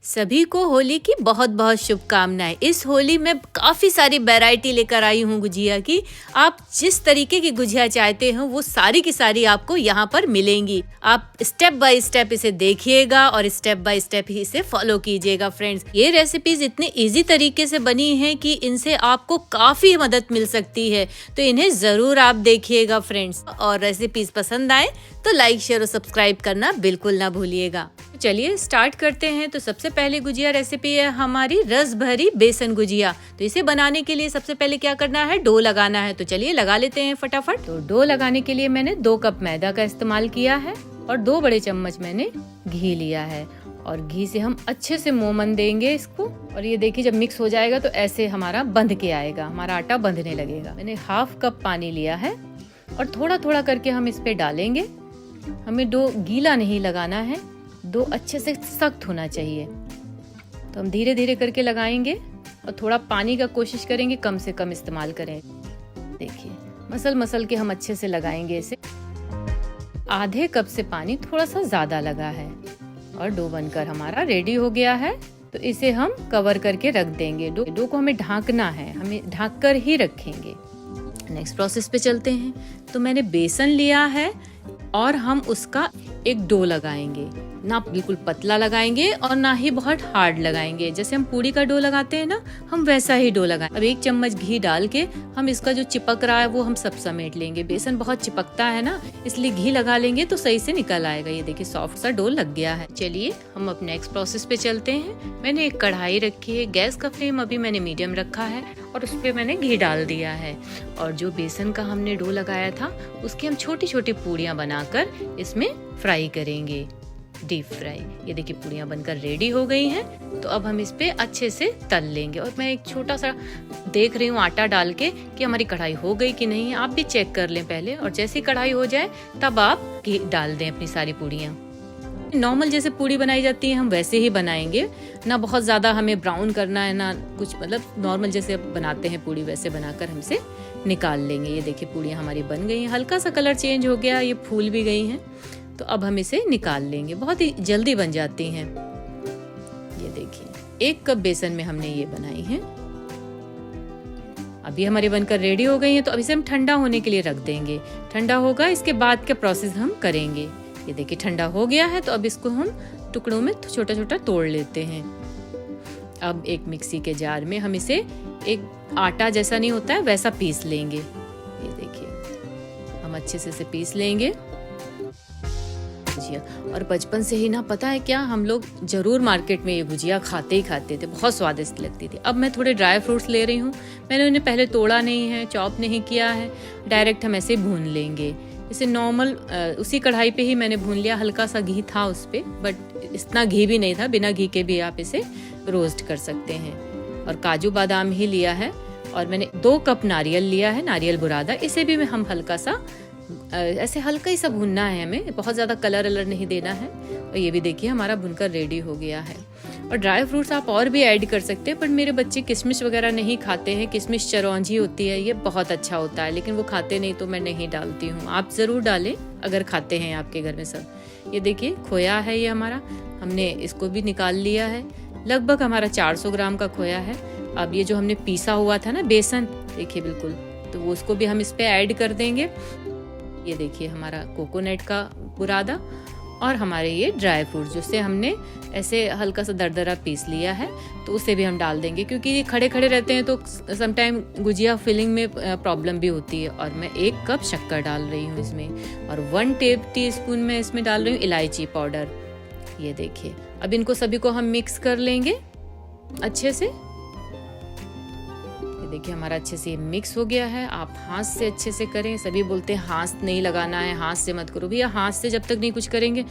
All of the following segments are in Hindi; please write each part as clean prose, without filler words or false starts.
सभी को होली की बहुत बहुत शुभकामनाएं। इस होली में काफ़ी सारी वैरायटी लेकर आई हूँ गुजिया की। आप जिस तरीके की गुजिया चाहते हो वो सारी की सारी आपको यहाँ पर मिलेंगी। आप स्टेप बाय स्टेप इसे देखिएगा और स्टेप बाय स्टेप ही इसे फॉलो कीजिएगा फ्रेंड्स। ये रेसिपीज इतने इजी तरीके से बनी हैं कि इनसे आपको काफ़ी मदद मिल सकती है, तो इन्हें ज़रूर आप देखिएगा फ्रेंड्स। और रेसिपीज पसंद आए तो लाइक शेयर और सब्सक्राइब करना बिल्कुल ना भूलिएगा। चलिए स्टार्ट करते हैं। तो सबसे पहले गुजिया रेसिपी है हमारी रस भरी बेसन गुजिया। तो इसे बनाने के लिए सबसे पहले क्या करना है, डो लगाना है। तो चलिए लगा लेते हैं फटाफट। तो डो लगाने के लिए मैंने 2 कप मैदा का इस्तेमाल किया है और 2 बड़े चम्मच मैंने घी लिया है और घी से हम अच्छे से मोमन देंगे इसको। और ये देखिए जब मिक्स हो जाएगा तो ऐसे हमारा बंध के आएगा, हमारा आटा बंधने लगेगा। मैंने 1/2 कप पानी लिया है और थोड़ा थोड़ा करके हम इस पे डालेंगे। हमें डो गीला नहीं लगाना है, डो अच्छे से सख्त होना चाहिए। तो हम धीरे धीरे करके लगाएंगे और थोड़ा पानी का कोशिश करेंगे कम से कम इस्तेमाल करें। देखिए मसल मसल के हम अच्छे से लगाएंगे इसे। आधे कप से पानी थोड़ा सा ज्यादा लगा है और डो बनकर हमारा रेडी हो गया है। तो इसे हम कवर करके रख देंगे। डो को हमें ढकना है, हमें ढक कर ही रखेंगे। नेक्स्ट प्रोसेस पे चलते हैं। तो मैंने बेसन लिया है और हम उसका एक डो लगाएंगे। ना बिल्कुल पतला लगाएंगे और ना ही बहुत हार्ड लगाएंगे। जैसे हम पूरी का डो लगाते हैं ना, हम वैसा ही डो लगाएंगे। अब 1 चम्मच घी डाल के हम इसका जो चिपक रहा है वो हम सब समेट लेंगे। बेसन बहुत चिपकता है ना, इसलिए घी लगा लेंगे तो सही से निकल आएगा। ये देखिए सॉफ्ट सा डो लग गया है। चलिए हम अब नेक्स्ट प्रोसेस पे चलते हैं। मैंने एक कढ़ाई रखी है, गैस का फ्लेम अभी मैंने मीडियम रखा है और उस पर मैंने घी डाल दिया है। और जो बेसन का हमने डो लगाया था उसकी हम छोटी छोटी पूड़ियाँ बनाकर इसमें फ्राई करेंगे, डीप फ्राई। ये देखिए पूड़ियाँ बनकर रेडी हो गई हैं। तो अब हम इस पे अच्छे से तल लेंगे। और मैं एक छोटा सा देख रही हूँ आटा डाल के कि हमारी कढ़ाई हो गई कि नहीं। आप भी चेक कर लें पहले, और जैसे ही कढ़ाई हो जाए तब आप घी डाल दें अपनी सारी पूड़ियाँ। नॉर्मल जैसे पूड़ी बनाई जाती है हम वैसे ही बनाएंगे, ना बहुत ज्यादा हमें ब्राउन करना है ना कुछ, मतलब नॉर्मल जैसे बनाते हैं पूड़ी वैसे बनाकर हम इसे निकाल लेंगे। ये देखिए पूड़ियाँ हमारी बन गई हैं, हल्का सा कलर चेंज हो गया, ये फूल भी गई हैं। तो अब हम इसे निकाल लेंगे, बहुत ही जल्दी बन जाती हैं। ये देखिए 1 कप बेसन में हमने ये बनाई है। अभी हमारी बनकर रेडी हो गई हैं। तो अब इसे हम ठंडा होने के लिए रख देंगे। ठंडा होगा इसके बाद का प्रोसेस हम करेंगे। ये देखिए ठंडा हो गया है। तो अब इसको हम टुकड़ों में छोटा छोटा तोड़ लेते हैं। अब एक मिक्सी के जार में हम इसे एक आटा जैसा नहीं होता है वैसा पीस लेंगे। ये देखिए हम अच्छे से इसे पीस लेंगे। और बचपन से ही ना पता है क्या, हम लोग जरूर मार्केट में ये गुजिया खाते ही खाते थे, बहुत स्वादिष्ट लगती थी। अब मैं थोड़े ड्राई फ्रूट्स ले रही हूँ। मैंने उन्हें पहले तोड़ा नहीं है, चॉप नहीं किया है, डायरेक्ट हम ऐसे भून लेंगे। इसे नॉर्मल उसी कढ़ाई पे ही मैंने भून लिया। हल्का सा घी था उस पे, बट इतना घी भी नहीं था, बिना घी के भी आप इसे रोस्ट कर सकते हैं। और काजू बादाम ही लिया है। और मैंने 2 कप नारियल लिया है, नारियल बुरादा। इसे भी हम हल्का सा ऐसे हल्का ही सा भुनना है, हमें बहुत ज़्यादा कलर नहीं देना है। और ये भी देखिए हमारा भुनकर रेडी हो गया है। और ड्राई फ्रूट्स आप और भी ऐड कर सकते हैं, पर मेरे बच्चे किशमिश वगैरह नहीं खाते हैं। किशमिश चिरौंजी होती है, ये बहुत अच्छा होता है, लेकिन वो खाते नहीं तो मैं नहीं डालती हूँ। आप ज़रूर डालें अगर खाते हैं आपके घर में सब। ये देखिए खोया है ये हमारा, हमने इसको भी निकाल लिया है। लगभग हमारा 400 ग्राम का खोया है। अब ये जो हमने पीसा हुआ था ना बेसन, देखिए बिल्कुल, तो वो उसको भी हम इस पे ऐड कर देंगे। ये देखिए हमारा कोकोनट का बुरादा और हमारे ये ड्राई फ्रूट जिससे हमने ऐसे हल्का सा दरदरा पीस लिया है, तो उसे भी हम डाल देंगे। क्योंकि ये खड़े खड़े रहते हैं तो समटाइम गुजिया फिलिंग में प्रॉब्लम भी होती है। और मैं 1 कप शक्कर डाल रही हूँ इसमें, और 1 टीस्पून में इसमें डाल रही हूँ इलायची पाउडर। ये देखिए अब इनको सभी को हम मिक्स कर लेंगे अच्छे से। देखिए हमारा अच्छे से मिक्स हो गया है। आप हाथ से अच्छे से करें। सभी बोलते हैं हाथ नहीं लगाना है, हाथ से मत करो। भैया हाथ से जब तक नहीं कुछ करेंगे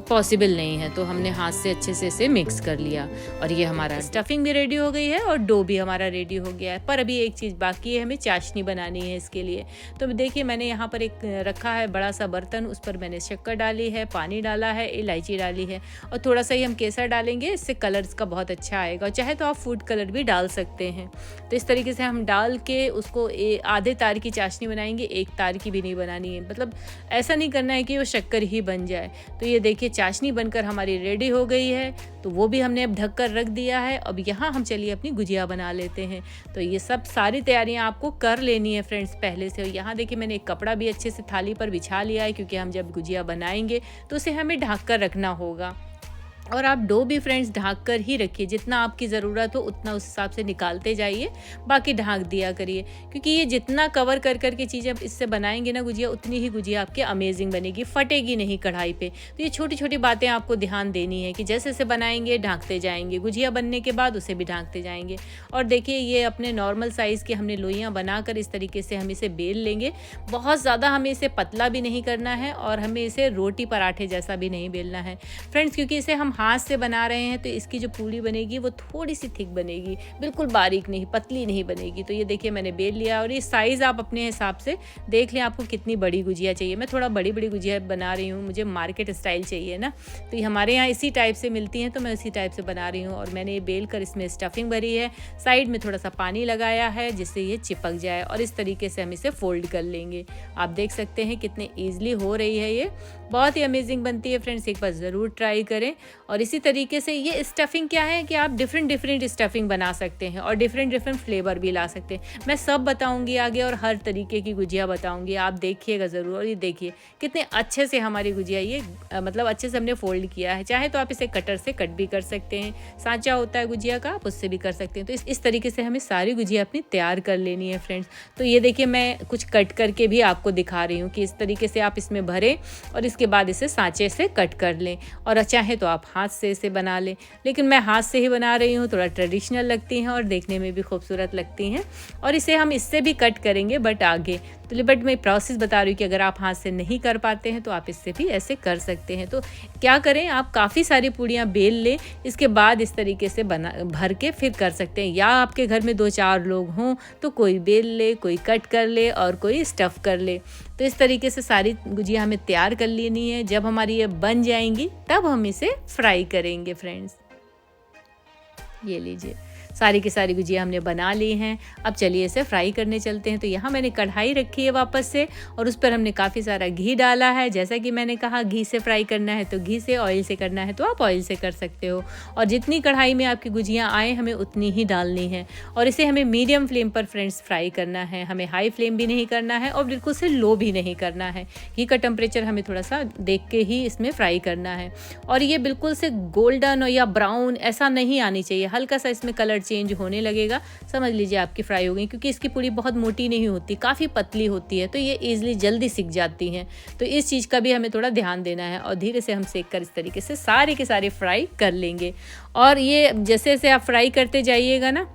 पॉसिबल नहीं है। तो हमने हाथ से अच्छे से इसे मिक्स कर लिया। और ये हमारा स्टफिंग भी रेडी हो गई है और डो भी हमारा रेडी हो गया है। पर अभी एक चीज़ बाकी है, हमें चाशनी बनानी है इसके लिए। तो देखिए मैंने यहाँ पर एक रखा है बड़ा सा बर्तन, उस पर मैंने शक्कर डाली है, पानी डाला है, इलायची डाली है और थोड़ा सा ही हम केसर डालेंगे। इससे कलर इसका बहुत अच्छा आएगा। चाहे तो आप फूड कलर भी डाल सकते हैं। तो इस तरीके से हम हम डाल के उसको आधे तार की चाशनी बनाएंगे, 1 तार की भी नहीं बनानी है। मतलब ऐसा नहीं करना है कि वो शक्कर ही बन जाए। तो ये देखिए चाशनी बनकर हमारी रेडी हो गई है, तो वो भी हमने अब ढक कर रख दिया है। अब यहाँ हम चलिए अपनी गुजिया बना लेते हैं। तो ये सब सारी तैयारियाँ आपको कर लेनी है फ्रेंड्स पहले से। यहाँ देखिए मैंने एक कपड़ा भी अच्छे से थाली पर बिछा लिया है, क्योंकि हम जब गुजिया बनाएंगे तो उसे हमें ढक कर रखना होगा। और आप डो भी फ्रेंड्स ढक कर ही रखिए, जितना आपकी ज़रूरत हो उतना उस हिसाब से निकालते जाइए, बाकी ढक दिया करिए, क्योंकि ये जितना कवर कर कर के चीज़ें आप इससे बनाएंगे ना गुजिया, उतनी ही गुजिया आपके अमेजिंग बनेगी, फटेगी नहीं कढ़ाई पे। तो ये छोटी छोटी बातें आपको ध्यान देनी है कि जैसे जैसे बनाएंगे ढाँकते जाएंगे, गुजिया बनने के बाद उसे भी ढाँकते जाएंगे। और देखिए ये अपने नॉर्मल साइज़ की हमने लोइयाँ बनाकर इस तरीके से हम इसे बेल लेंगे। बहुत ज़्यादा हमें इसे पतला भी नहीं करना है और हमें इसे रोटी पराठे जैसा भी नहीं बेलना है फ्रेंड्स, क्योंकि इसे हम हाथ से बना रहे हैं तो इसकी जो पूड़ी बनेगी वो थोड़ी सी थिक बनेगी, बिल्कुल बारीक नहीं, पतली नहीं बनेगी। तो ये देखिए मैंने बेल लिया और ये साइज़ आप अपने हिसाब से देख लें आपको कितनी बड़ी गुजिया चाहिए। मैं थोड़ा बड़ी बड़ी गुजिया बना रही हूँ, मुझे मार्केट स्टाइल चाहिए ना, तो ये हमारे यहाँ इसी टाइप से मिलती हैं, तो मैं इसी टाइप से बना रही हूँ। और मैंने ये बेल कर इसमें स्टफिंग भरी है, साइड में थोड़ा सा पानी लगाया है जिससे ये चिपक जाए, और इस तरीके से हम इसे फोल्ड कर लेंगे। आप देख सकते हैं कितने ईजिली हो रही है, ये बहुत ही अमेजिंग बनती है फ्रेंड्स, एक बार ज़रूर ट्राई करें। और इसी तरीके से ये स्टफिंग क्या है कि आप डिफरेंट स्टफिंग बना सकते हैं और डिफरेंट फ्लेवर भी ला सकते हैं। मैं सब बताऊंगी आगे और हर तरीके की गुजिया बताऊंगी, आप देखिएगा ज़रूर। और ये देखिए कितने अच्छे से हमारी गुजिया ये मतलब अच्छे से हमने फोल्ड किया है। चाहे तो आप इसे कटर से कट भी कर सकते हैं, सांचा होता है गुजिया का, आप उससे भी कर सकते हैं। तो इस तरीके से हमें सारी गुजिया अपनी तैयार कर लेनी है फ्रेंड्स। तो ये देखिए मैं कुछ कट करके भी आपको दिखा रही हूँ कि इस तरीके से आप इसमें भरें और इसके बाद इसे सांचे से कट कर लें, और चाहे तो आप हाथ से इसे बना लें, लेकिन मैं हाथ से ही बना रही हूँ, थोड़ा ट्रेडिशनल लगती हैं और देखने में भी खूबसूरत लगती हैं। और इसे हम इससे भी कट करेंगे बट आगे, तो बट मैं प्रोसेस बता रही हूँ कि अगर आप हाथ से नहीं कर पाते हैं तो आप इससे भी ऐसे कर सकते हैं। तो क्या करें, आप काफ़ी सारी पूड़ियाँ बेल लें, इसके बाद इस तरीके से बना भर के फिर कर सकते हैं। या आपके घर में 2-4 लोग हों तो कोई बेल ले, कोई कट कर ले और कोई स्टफ़ कर ले। तो इस तरीके से सारी गुजिया हमें तैयार कर लेनी है। जब हमारी ये बन जाएंगी तब हम इसे फ्राई करेंगे फ्रेंड्स। ये लीजिए सारी की सारी गुजिया हमने बना ली हैं। अब चलिए इसे फ्राई करने चलते हैं। तो यहाँ मैंने कढ़ाई रखी है वापस से, और उस पर हमने काफ़ी सारा घी डाला है। जैसा कि मैंने कहा घी से फ्राई करना है तो घी से, ऑयल से करना है तो आप ऑयल से कर सकते हो। और जितनी कढ़ाई में आपकी गुजियाँ आए हमें उतनी ही डालनी है, और इसे हमें मीडियम फ्लेम पर फ्रेंड्स फ्राई करना है। हमें हाई फ्लेम भी नहीं करना है और बिल्कुल से लो भी नहीं करना है। घी का टेम्परेचर हमें थोड़ा सा देख के ही इसमें फ्राई करना है। और ये बिल्कुल से गोल्डन या ब्राउन ऐसा नहीं आनी चाहिए, हल्का सा इसमें कलर चेंज होने लगेगा, समझ लीजिए आपकी फ्राई हो गई। क्योंकि इसकी पूड़ी बहुत मोटी नहीं होती, काफ़ी पतली होती है, तो ये ईजिली जल्दी सिक जाती हैं। तो इस चीज़ का भी हमें थोड़ा ध्यान देना है, और धीरे से हम सेक कर इस तरीके से सारे के सारे फ्राई कर लेंगे। और ये जैसे जैसे आप फ्राई करते जाइएगा ना,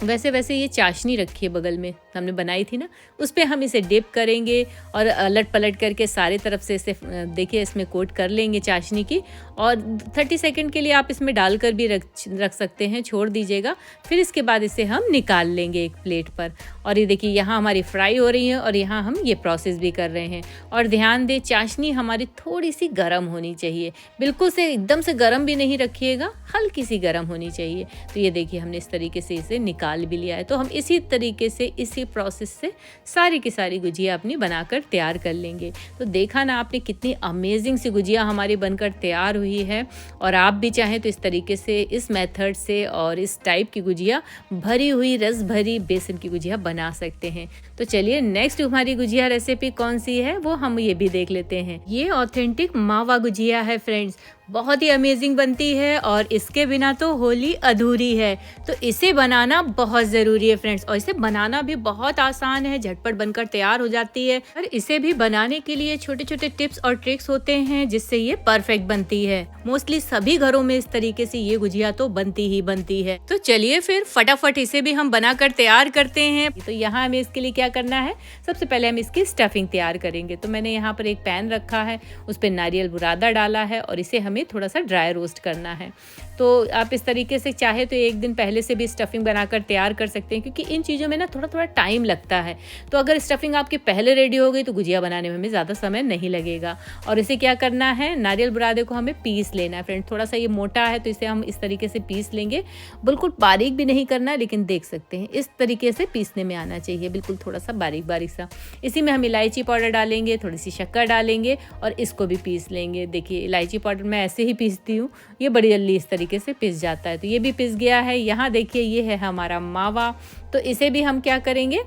वैसे वैसे ये चाशनी रखी है बगल में, हमने बनाई थी ना, उस पर हम इसे डिप करेंगे और अलट पलट करके सारी तरफ से इसे देखिए इसमें कोट कर लेंगे चाशनी की। और 30 सेकंड के लिए आप इसमें डालकर भी रख सकते हैं, छोड़ दीजिएगा। फिर इसके बाद इसे हम निकाल लेंगे एक प्लेट पर। और ये देखिए यहाँ हमारी फ्राई हो रही है और यहाँ हम ये प्रोसेस भी कर रहे हैं। और ध्यान दें चाशनी हमारी थोड़ी सी गर्म होनी चाहिए, बिल्कुल से एकदम से गर्म भी नहीं रखिएगा, हल्की सी गर्म होनी चाहिए। तो ये देखिए हमने इस तरीके से इसे निकाल भी लिया है। तो हम इसी तरीके से इसी प्रोसेस से सारी की सारी गुजिया अपनी बनाकर तैयार कर लेंगे। तो देखा ना आपने कितनी अमेजिंग सी गुजिया हमारी बनकर तैयार हुई है। और आप भी चाहें तो इस तरीके से, इस मेथड से और इस टाइप की गुजिया, भरी हुई रस भरी बेसन की गुजिया बना सकते हैं। तो चलिए नेक्स्ट हमारी गुजिया रेसिपी कौन सी है वो हम ये भी देख लेते हैं। ये ऑथेंटिक मावा गुजिया है फ्रेंड्स, बहुत ही अमेजिंग बनती है और इसके बिना तो होली अधूरी है। तो इसे बनाना बहुत ज़रूरी है फ्रेंड्स, और इसे बनाना भी बहुत आसान है, झटपट बनकर तैयार हो जाती है। और इसे भी बनाने के लिए छोटे छोटे टिप्स और ट्रिक्स होते हैं जिससे ये परफेक्ट बनती है। मोस्टली सभी घरों में इस तरीके से ये गुजिया तो बनती ही बनती है। तो चलिए फिर फटाफट इसे भी हम बनाकर तैयार करते हैं। तो यहाँ हमें इसके लिए क्या करना है, सबसे पहले हम इसकी स्टफिंग तैयार करेंगे। तो मैंने यहाँ पर एक पैन रखा है, उस पर नारियल बुरादा डाला है और इसे हमें हमें थोड़ा सा ड्राई रोस्ट करना है। तो आप इस तरीके से चाहे तो एक दिन पहले से भी स्टफिंग बनाकर तैयार कर सकते हैं, क्योंकि इन चीज़ों में ना थोड़ा थोड़ा टाइम लगता है। तो अगर स्टफिंग आपकी पहले रेडी हो गई तो गुजिया बनाने में हमें ज़्यादा समय नहीं लगेगा। और इसे क्या करना है, नारियल बुरादे को हमें पीस लेना है फ्रेंड्स। थोड़ा सा ये मोटा है तो इसे हम इस तरीके से पीस लेंगे, बिल्कुल बारीक भी नहीं करना है, लेकिन देख सकते हैं इस तरीके से पीसने में आना चाहिए, बिल्कुल थोड़ा सा बारीक बारीक सा। इसी में हम इलायची पाउडर डालेंगे, थोड़ी सी शक्कर डालेंगे और इसको भी पीस लेंगे। देखिए इलायची पाउडर मैं ऐसे ही पीसती हूँ, ये बड़ी जल्दी इस तरीके से पिस जाता है। तो ये भी पिस गया है। यहाँ देखिए ये है हमारा मावा। तो इसे भी हम क्या करेंगे,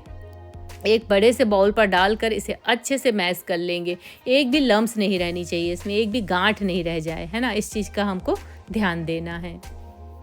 एक बड़े से बाउल पर डालकर इसे अच्छे से मैश कर लेंगे। एक भी लम्स नहीं रहनी चाहिए इसमें, एक भी गांठ नहीं रह जाए, है ना, इस चीज़ का हमको ध्यान देना है।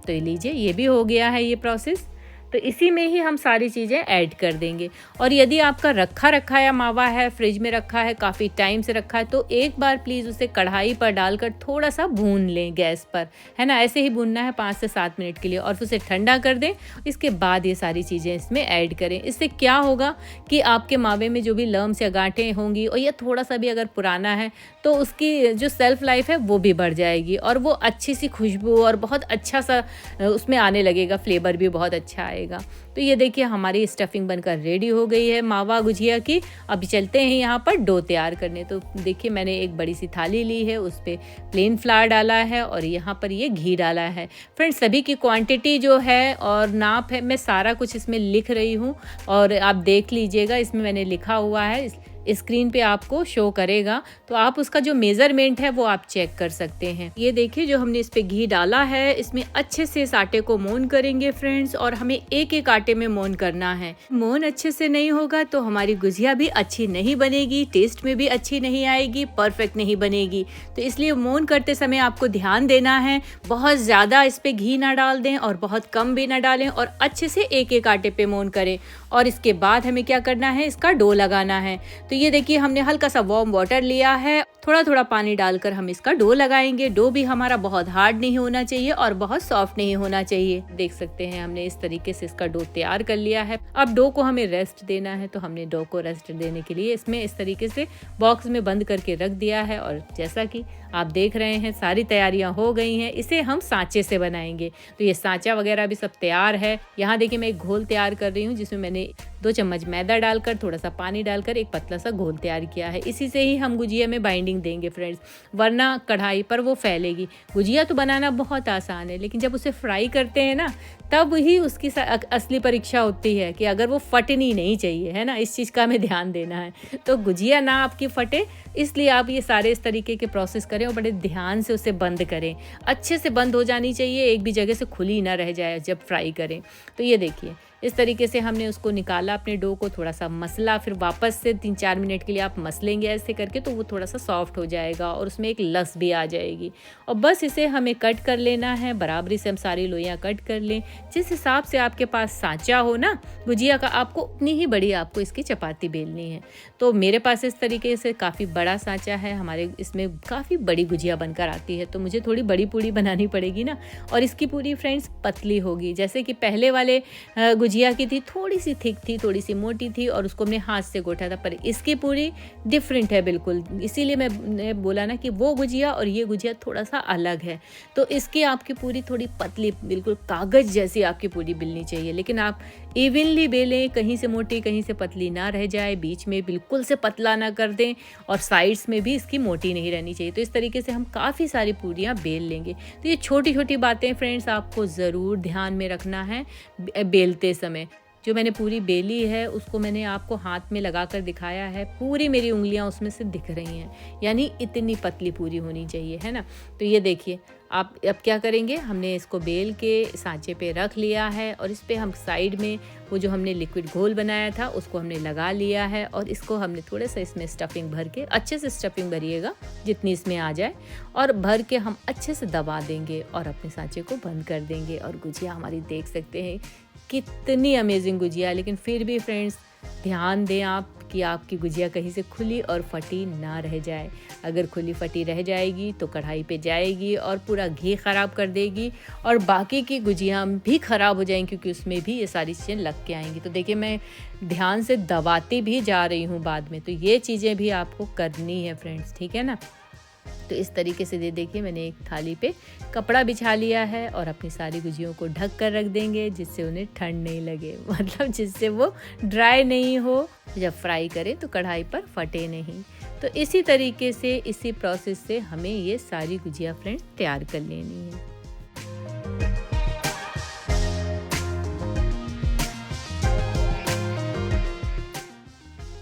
तो ये लीजिए ये भी हो गया है ये प्रोसेस। तो इसी में ही हम सारी चीज़ें ऐड कर देंगे। और यदि आपका रखा रखाया मावा है, फ्रिज में रखा है, काफ़ी टाइम से रखा है, तो एक बार प्लीज़ उसे कढ़ाई पर डालकर थोड़ा सा भून लें गैस पर, है ना। ऐसे ही भूनना है 5 से 7 मिनट के लिए और फिर उसे ठंडा कर दें। इसके बाद ये सारी चीज़ें इसमें ऐड करें। इससे क्या होगा कि आपके मावे में जो भी लम्स या गांठें होंगी और या थोड़ा सा भी अगर पुराना है तो उसकी जो सेल्फ लाइफ है वो भी बढ़ जाएगी और वो अच्छी सी खुशबू और बहुत अच्छा सा उसमें आने लगेगा, फ्लेवर भी बहुत अच्छा आएगा। तो ये देखिए हमारी स्टफिंग बनकर रेडी हो गई है मावा गुजिया की। अब चलते हैं यहाँ पर डो तैयार करने। तो देखिए मैंने एक बड़ी सी थाली ली है, उस पर प्लेन फ्लावर डाला है और यहाँ पर ये घी डाला है। फ्रेंड्स सभी की क्वांटिटी जो है और नाप है मैं सारा कुछ इसमें लिख रही हूँ और आप देख लीजिएगा, इसमें मैंने लिखा हुआ है, स्क्रीन पे आपको शो करेगा, तो आप उसका जो मेजरमेंट है वो आप चेक कर सकते हैं। ये देखिए जो हमने इस पे घी डाला है, इसमें अच्छे से इस आटे को मोन करेंगे फ्रेंड्स, और हमें एक एक आटे में मोन करना है। मोन अच्छे से नहीं होगा तो हमारी गुजिया भी अच्छी नहीं बनेगी, टेस्ट में भी अच्छी नहीं आएगी, परफेक्ट नहीं बनेगी। तो इसलिए मोन करते समय आपको ध्यान देना है, बहुत ज्यादा इस पे घी ना डाल दें और बहुत कम भी ना डालें, और अच्छे से एक एक आटे पे मोन करें। और इसके बाद हमें क्या करना है, इसका डो लगाना है। तो ये देखिए हमने हल्का सा वार्म वाटर लिया है, थोड़ा थोड़ा पानी डालकर हम इसका डो लगाएंगे। डो भी हमारा बहुत हार्ड नहीं होना चाहिए और बहुत सॉफ्ट नहीं होना चाहिए। देख सकते हैं हमने इस तरीके से इसका डो तैयार कर लिया है। अब डो को हमें रेस्ट देना है, तो हमने डो को रेस्ट देने के लिए इसमें इस तरीके से बॉक्स में बंद करके रख दिया है। और जैसा कि आप देख रहे हैं सारी तैयारियां हो गई हैं। इसे हम सांचे से बनाएंगे। तो ये सांचा वगैरह भी सब तैयार है। यहाँ देखिए मैं एक घोल तैयार कर रही हूँ, जिसमें मैंने 2 चम्मच मैदा डालकर थोड़ा सा पानी डालकर एक पतला सा घोल तैयार किया है। इसी से ही हम गुजिया में बाइंडिंग देंगे फ्रेंड्स, वरना कढ़ाई पर वो फैलेगी। गुजिया तो बनाना बहुत आसान है, लेकिन जब उसे फ्राई करते हैं ना तब ही उसकी असली परीक्षा होती है कि अगर वो फटनी नहीं चाहिए, है ना, इस चीज़ का हमें ध्यान देना है। तो गुजिया ना आपकी फटे, इसलिए आप ये सारे इस तरीके के प्रोसेस करें और बड़े ध्यान से उसे बंद करें। अच्छे से बंद हो जानी चाहिए, एक भी जगह से खुली ना रह जाए जब फ्राई करें। तो ये देखिए इस तरीके से हमने उसको निकाला, अपने डो को थोड़ा सा मसला, फिर वापस से 3-4 मिनट के लिए आप मसलेंगे ऐसे करके, तो वो थोड़ा सा सॉफ्ट हो जाएगा और उसमें एक लस भी आ जाएगी। और बस इसे हमें कट कर लेना है, बराबरी से हम सारी लोइयाँ कट कर लें। जिस हिसाब से आपके पास सांचा हो ना गुजिया का, आपको उतनी ही बड़ी आपको इसकी चपाती बेलनी है। तो मेरे पास इस तरीके से काफ़ी बड़ा सांचा है, हमारे इसमें काफ़ी बड़ी गुजिया बनकर आती है, तो मुझे थोड़ी बड़ी पूरी बनानी पड़ेगी ना। और इसकी पूरी फ्रेंड्स पतली होगी, जैसे कि पहले वाले गुजिया की थी, थोड़ी सी थिक थी, थोड़ी सी मोटी थी और उसको हमने हाथ से गोटा था, पर इसकी पूरी डिफरेंट है बिल्कुल। इसीलिए मैंने बोला ना कि वो गुजिया और ये गुजिया थोड़ा सा अलग है। तो इसकी आपकी पूरी थोड़ी पतली, बिल्कुल कागज जैसी आपकी पूरी बेलनी चाहिए, लेकिन आप इवनली बेलें, कहीं से मोटी कहीं से पतली ना रह जाए, बीच में बिल्कुल से पतला ना कर दें और साइड्स में भी इसकी मोटी नहीं रहनी चाहिए। तो इस तरीके से हम काफ़ी सारी पूरियाँ बेल लेंगे। तो ये छोटी छोटी बातें फ्रेंड्स आपको ज़रूर ध्यान में रखना है बेलते समय। जो मैंने पूरी बेली है उसको मैंने आपको हाथ में लगा कर दिखाया है, पूरी मेरी उंगलियां उसमें से दिख रही हैं, यानी इतनी पतली पूरी होनी चाहिए, है ना। तो ये देखिए आप अब क्या करेंगे, हमने इसको बेल के सांचे पे रख लिया है और इस पे हम साइड में वो जो हमने लिक्विड घोल बनाया था उसको हमने लगा लिया है और इसको हमने थोड़ा सा इसमें स्टफिंग भर के, अच्छे से स्टफिंग भरिएगा जितनी इसमें आ जाए, और भर के हम अच्छे से दबा देंगे और अपने सांचे को बंद कर देंगे। और गुजिया हमारी देख सकते हैं कितनी अमेजिंग गुजिया। लेकिन फिर भी फ्रेंड्स ध्यान दें आप कि आपकी गुजिया कहीं से खुली और फटी ना रह जाए। अगर खुली फटी रह जाएगी तो कढ़ाई पे जाएगी और पूरा घी ख़राब कर देगी और बाकी की गुजिया भी ख़राब हो जाएंगी, क्योंकि उसमें भी ये सारी चीज़ें लग के आएंगी। तो देखिए मैं ध्यान से दबाती भी जा रही हूँ बाद में, तो ये चीज़ें भी आपको करनी है फ्रेंड्स, ठीक है ना। तो इस तरीके से देखिए मैंने एक थाली पे कपड़ा बिछा लिया है और अपनी सारी गुजियों को ढक कर रख देंगे, जिससे उन्हें ठंड नहीं लगे, मतलब जिससे वो ड्राई नहीं हो, जब फ्राई करें तो कढ़ाई पर फटे नहीं। तो इसी तरीके से, इसी प्रोसेस से हमें ये सारी गुजिया फ्रेंड्स तैयार कर लेनी है।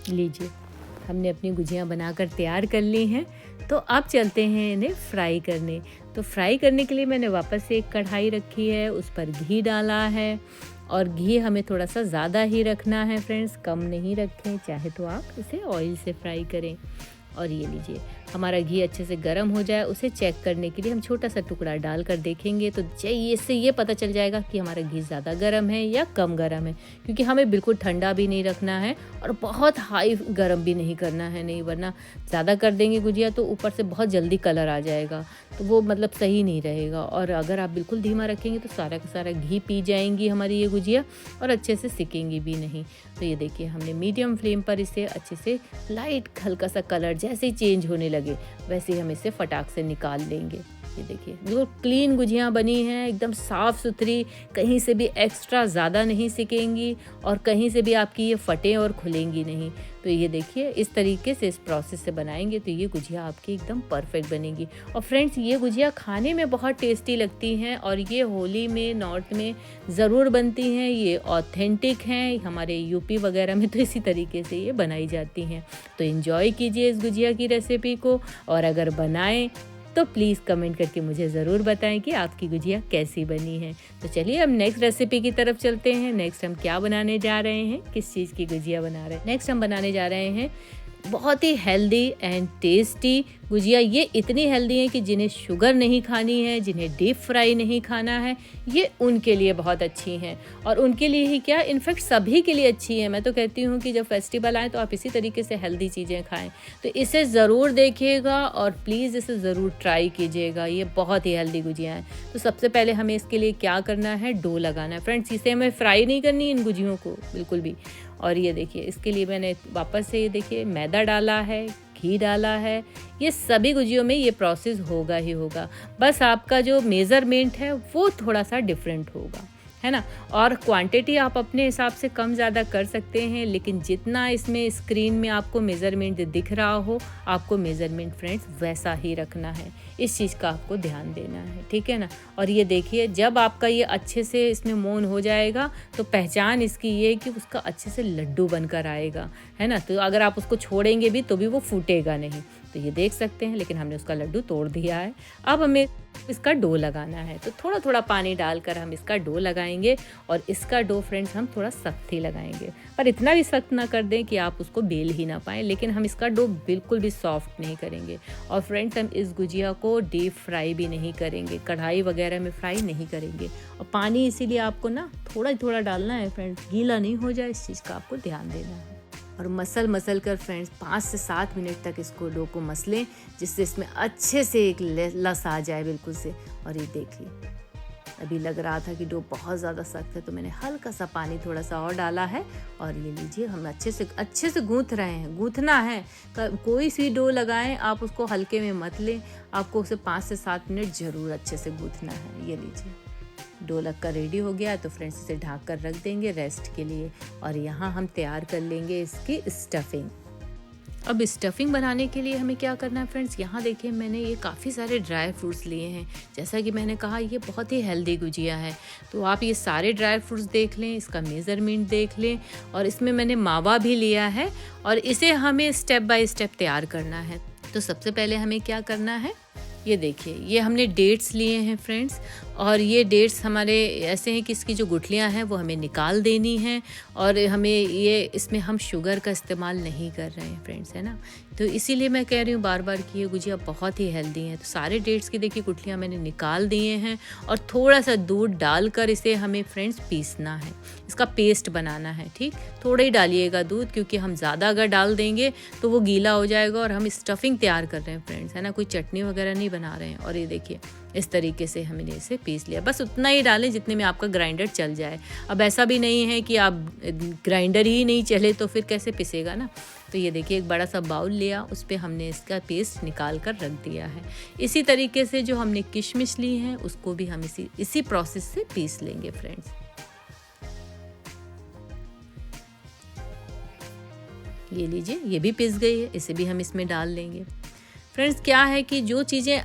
लीजिए, हमने अपनी गुजियाँ बनाकर तैयार कर ली हैं। तो अब चलते हैं इन्हें फ्राई करने। तो फ्राई करने के लिए मैंने वापस से एक कढ़ाई रखी है, उस पर घी डाला है और घी हमें थोड़ा सा ज़्यादा ही रखना है फ्रेंड्स, कम नहीं रखें, चाहे तो आप इसे ऑयल से फ्राई करें। और ये लीजिए, हमारा घी अच्छे से गर्म हो जाए, उसे चेक करने के लिए हम छोटा सा टुकड़ा डालकर देखेंगे तो इससे ये पता चल जाएगा कि हमारा घी ज़्यादा गर्म है या कम गर्म है, क्योंकि हमें बिल्कुल ठंडा भी नहीं रखना है और बहुत हाई गर्म भी नहीं करना है, नहीं वरना ज़्यादा कर देंगे गुजिया तो ऊपर से बहुत जल्दी कलर आ जाएगा, तो वो मतलब सही नहीं रहेगा। और अगर आप बिल्कुल धीमा रखेंगे तो सारा का सारा घी पी जाएंगी हमारी ये गुजिया और अच्छे से सिकेंगी भी नहीं। तो ये देखिए, हमने मीडियम फ्लेम पर इसे अच्छे से लाइट हल्का सा कलर जैसे ही चेंज होने लगे वैसे ही हम इसे फटाक से निकाल लेंगे। ये देखिए, बिल्कुल क्लीन गुजियाँ बनी हैं, एकदम साफ़ सुथरी, कहीं से भी एक्स्ट्रा ज़्यादा नहीं सिकेंगी और कहीं से भी आपकी ये फटें और खुलेंगी नहीं। तो ये देखिए, इस तरीके से, इस प्रोसेस से बनाएंगे तो ये गुजिया आपकी एकदम परफेक्ट बनेगी। और फ्रेंड्स, ये गुजिया खाने में बहुत टेस्टी लगती हैं और ये होली में नॉर्थ में ज़रूर बनती हैं, ये ऑथेंटिक हैं, हमारे यूपी वगैरह में तो इसी तरीके से ये बनाई जाती हैं। तो एंजॉय कीजिए इस गुजिया की रेसिपी को, और अगर बनाएं तो प्लीज़ कमेंट करके मुझे ज़रूर बताएं कि आपकी गुजिया कैसी बनी है। तो चलिए अब नेक्स्ट रेसिपी की तरफ चलते हैं। नेक्स्ट हम क्या बनाने जा रहे हैं, किस चीज़ की गुजिया बना रहे हैं। नेक्स्ट हम बनाने जा रहे हैं बहुत ही हेल्दी एंड टेस्टी गुजिया। ये इतनी हेल्दी है कि जिन्हें शुगर नहीं खानी है, जिन्हें डीप फ्राई नहीं खाना है, ये उनके लिए बहुत अच्छी हैं। और उनके लिए ही क्या, इनफैक्ट सभी के लिए अच्छी है। मैं तो कहती हूँ कि जब फेस्टिवल आए तो आप इसी तरीके से हेल्दी चीज़ें खाएं। तो इसे ज़रूर देखिएगा और प्लीज़ इसे ज़रूर ट्राई कीजिएगा, ये बहुत ही हेल्दी गुजिया हैं। तो सबसे पहले हमें इसके लिए क्या करना है, डो लगाना है फ्रेंड्स। इसे हमें फ्राई नहीं करनी इन गुजियों को बिल्कुल भी। और ये देखिए, इसके लिए मैंने वापस से ये देखिए मैदा डाला है, घी डाला है। ये सभी गुजियों में ये प्रोसेस होगा ही होगा, बस आपका जो मेज़रमेंट है वो थोड़ा सा डिफरेंट होगा, है ना। और क्वांटिटी आप अपने हिसाब से कम ज़्यादा कर सकते हैं, लेकिन जितना इसमें स्क्रीन में आपको मेज़रमेंट दिख रहा हो, आपको मेज़रमेंट फ्रेंड्स वैसा ही रखना है। इस चीज़ का आपको ध्यान देना है, ठीक है ना। और ये देखिए, जब आपका ये अच्छे से इसमें मोन हो जाएगा तो पहचान इसकी ये है कि उसका अच्छे से लड्डू बनकर आएगा, है ना। तो अगर आप उसको छोड़ेंगे भी तो भी वो फूटेगा नहीं, तो ये देख सकते हैं। लेकिन हमने उसका लड्डू तोड़ दिया है। अब हमें इसका डो लगाना है, तो थोड़ा थोड़ा पानी डालकर हम इसका डो लगाएंगे। और इसका डो फ्रेंड्स हम थोड़ा सख्त ही लगाएंगे, पर इतना भी सख्त ना कर दें कि आप उसको बेल ही ना पाएँ। लेकिन हम इसका डो बिल्कुल भी सॉफ्ट नहीं करेंगे। और फ्रेंड्स, हम इस गुजिया को डीप फ्राई भी नहीं करेंगे, कढ़ाई वगैरह में फ्राई नहीं करेंगे। और पानी इसीलिए आपको ना थोड़ा थोड़ा डालना है फ्रेंड्स, गीला नहीं हो जाए, इस चीज़ का आपको ध्यान देना है। और मसल कर फ्रेंड्स 5 से 7 मिनट तक इसको डो को मसलें, जिससे इसमें अच्छे से एक लस आ जाए बिल्कुल से। और ये देखिए, अभी लग रहा था कि डो बहुत ज़्यादा सख्त है, तो मैंने हल्का सा पानी थोड़ा सा और डाला है। और ये लीजिए, हम अच्छे से गूँथ रहे हैं, गूँथना है। कोई सी डो लगाएं, आप उसको हल्के में मत लें, आपको उसे 5 से 7 मिनट ज़रूर अच्छे से गूँथना है। ये लीजिए, डो लग कर रेडी हो गया, तो फ्रेंड्स इसे ढक कर रख देंगे रेस्ट के लिए। और यहाँ हम तैयार कर लेंगे इसकी स्टफिंग। अब स्टफिंग बनाने के लिए हमें क्या करना है फ्रेंड्स, यहाँ देखिए मैंने ये काफ़ी सारे ड्राई फ्रूट्स लिए हैं। जैसा कि मैंने कहा, ये बहुत ही हेल्दी गुजिया है, तो आप ये सारे ड्राई फ्रूट्स देख लें, इसका मेज़रमेंट देख लें। और इसमें मैंने मावा भी लिया है और इसे हमें स्टेप बाय स्टेप तैयार करना है। तो सबसे पहले हमें क्या करना है, ये देखिए, ये हमने डेट्स लिए हैं फ्रेंड्स। और ये डेट्स हमारे ऐसे हैं कि इसकी जो गुठलियाँ हैं वो हमें निकाल देनी हैं। और हमें ये, इसमें हम शुगर का इस्तेमाल नहीं कर रहे हैं फ्रेंड्स, है ना। तो इसीलिए मैं कह रही हूँ बार बार कि ये गुजिया बहुत ही हेल्दी हैं। तो सारे डेट्स की देखिए गुठलियाँ मैंने निकाल दिए हैं। और थोड़ा सा दूध डालकर इसे हमें फ्रेंड्स पीसना है, इसका पेस्ट बनाना है, ठीक। थोड़ा ही डालिएगा दूध, क्योंकि हम ज़्यादा अगर डाल देंगे तो वो गीला हो जाएगा। और हम स्टफिंग तैयार कर रहे हैं फ्रेंड्स, है ना, कोई चटनी वगैरह नहीं बना रहे हैं। और ये देखिए, इस तरीके से हमने इसे पीस लिया। बस उतना ही डालें जितने में आपका ग्राइंडर चल जाए। अब ऐसा भी नहीं है कि आप ग्राइंडर ही नहीं चले तो फिर कैसे पिसेगा ना। तो ये देखिए एक बड़ा सा बाउल लिया, उस पर हमने इसका पेस्ट निकाल कर रख दिया है। इसी तरीके से जो हमने किशमिश ली है उसको भी हम इसी प्रोसेस से पीस लेंगे फ्रेंड्स। ये लीजिए, ये भी पिस गई है, इसे भी हम इसमें डाल लेंगे। फ्रेंड्स क्या है कि जो चीज़ें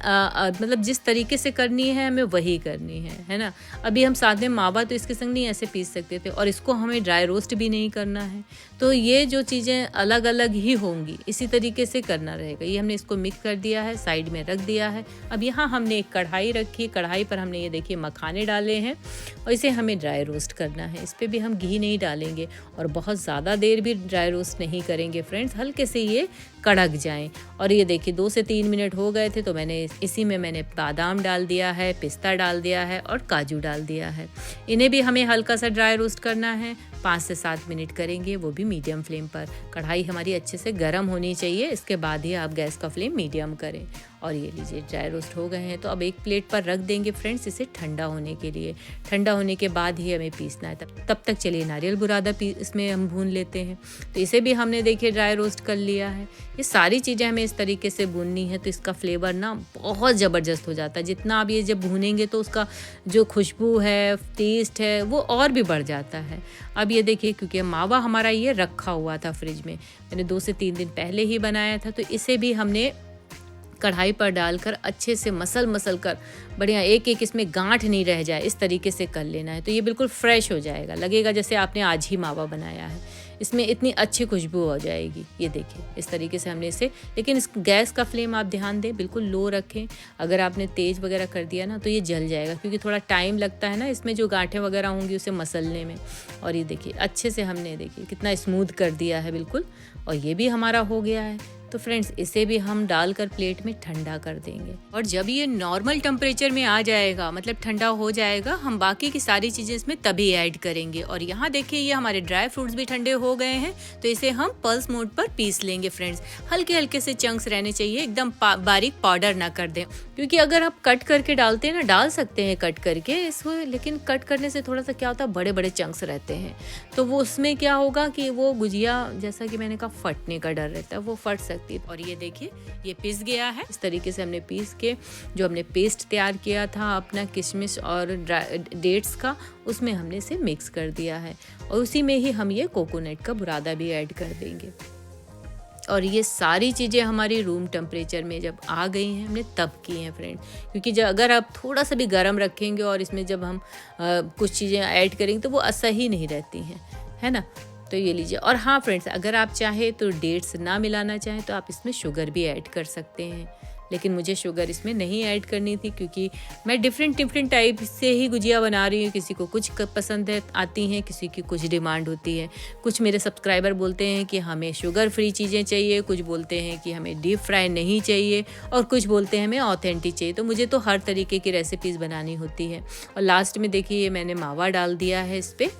मतलब जिस तरीके से करनी है हमें वही करनी है ना। अभी हम साथ में मावा तो इसके संग नहीं ऐसे पीस सकते थे, और इसको हमें ड्राई रोस्ट भी नहीं करना है, तो ये जो चीज़ें अलग अलग ही होंगी, इसी तरीके से करना रहेगा। ये हमने इसको मिक्स कर दिया है, साइड में रख दिया है। अब यहाँ हमने एक कढ़ाई रखी, कढ़ाई पर हमने ये देखिए मखाने डाले हैं और इसे हमें ड्राई रोस्ट करना है। इस पर भी हम घी नहीं डालेंगे और बहुत ज़्यादा देर भी ड्राई रोस्ट नहीं करेंगे फ्रेंड्स, हल्के से ये कड़क जाएं। और ये देखिए 2 से 3 मिनट हो गए थे, तो इसी में मैंने बादाम डाल दिया है, पिस्ता डाल दिया है और काजू डाल दिया है। इन्हें भी हमें हल्का सा ड्राई रोस्ट करना है, 5 से 7 मिनट करेंगे, वो भी मीडियम फ्लेम पर। कढ़ाई हमारी अच्छे से गर्म होनी चाहिए, इसके बाद ही आप गैस का फ्लेम मीडियम करें। और ये लीजिए ड्राई रोस्ट हो गए हैं, तो अब एक प्लेट पर रख देंगे फ्रेंड्स इसे ठंडा होने के लिए। ठंडा होने के बाद ही हमें पीसना है। तब तक चलिए नारियल बुरादा इसमें हम भून लेते हैं। तो इसे भी हमने देखिए ड्राई रोस्ट कर लिया है। ये सारी चीज़ें हमें इस तरीके से भूननी है, तो इसका फ्लेवर ना बहुत ज़बरदस्त हो जाता है। जितना आप ये जब भूनेंगे तो उसका जो खुशबू है, टेस्ट है, वो और भी बढ़ जाता है। अब ये देखिए, क्योंकि मावा हमारा ये रखा हुआ था फ्रिज में, मैंने 2 से 3 दिन पहले ही बनाया था, तो इसे भी हमने कढ़ाई पर डालकर अच्छे से मसल कर बढ़िया एक इसमें गांठ नहीं रह जाए, इस तरीके से कर लेना है। तो ये बिल्कुल फ्रेश हो जाएगा, लगेगा जैसे आपने आज ही मावा बनाया है। इसमें इतनी अच्छी खुशबू हो जाएगी। ये देखिए इस तरीके से हमने इसे, लेकिन इस गैस का फ्लेम आप ध्यान दें बिल्कुल लो रखें। अगर आपने तेज़ वगैरह कर दिया ना तो ये जल जाएगा, क्योंकि थोड़ा टाइम लगता है ना इसमें जो गांठें वगैरह होंगी उसे मसलने में। और ये देखिए अच्छे से हमने देखिए कितना स्मूथ कर दिया है बिल्कुल, और ये भी हमारा हो गया है। तो फ्रेंड्स इसे भी हम डालकर प्लेट में ठंडा कर देंगे, और जब ये नॉर्मल टेम्परेचर में आ जाएगा, मतलब ठंडा हो जाएगा, हम बाकी की सारी चीज़ें इसमें तभी ऐड करेंगे। और यहाँ देखिए ये हमारे ड्राई फ्रूट्स भी ठंडे हो गए हैं, तो इसे हम पल्स मोड पर पीस लेंगे फ्रेंड्स। हल्के हल्के से चंक्स रहने चाहिए, एकदम बारीक पाउडर ना कर दें, क्योंकि अगर आप कट करके डालते हैं ना, डाल सकते हैं कट करके इसको, लेकिन कट करने से थोड़ा सा क्या होता है बड़े बड़े चंक्स रहते हैं, तो वो उसमें क्या होगा कि वो गुजिया जैसा कि मैंने कहा फटने का डर रहता है, वो फट सकती है। और ये देखिए ये पिस गया है। इस तरीके से हमने पीस के जो हमने पेस्ट तैयार किया था अपना किशमिश और डेट्स का, उसमें हमने इसे मिक्स कर दिया है, और उसी में ही हम ये कोकोनट का बुरादा भी ऐड कर देंगे। और ये सारी चीज़ें हमारी रूम टेम्परेचर में जब आ गई हैं हमने तब की हैं फ्रेंड, क्योंकि जब अगर आप थोड़ा सा भी गर्म रखेंगे और इसमें जब हम कुछ चीज़ें ऐड करेंगे तो वो सही नहीं रहती हैं, है ना। तो ये लीजिए। और हाँ फ्रेंड्स, अगर आप चाहे तो डेट्स ना मिलाना चाहें तो आप इसमें शुगर भी ऐड कर सकते हैं, लेकिन मुझे शुगर इसमें नहीं ऐड करनी थी, क्योंकि मैं डिफरेंट टाइप से ही गुजिया बना रही हूँ। किसी को कुछ पसंद है आती हैं, किसी की कुछ डिमांड होती है। कुछ मेरे सब्सक्राइबर बोलते हैं कि हमें शुगर फ्री चीज़ें चाहिए, कुछ बोलते हैं कि हमें डीप फ्राई नहीं चाहिए, और कुछ बोलते हैं हमें ऑथेंटिक चाहिए। तो मुझे तो हर तरीके की रेसिपीज़ बनानी होती है। और लास्ट में देखिए ये मैंने मावा डाल दिया है इस पर,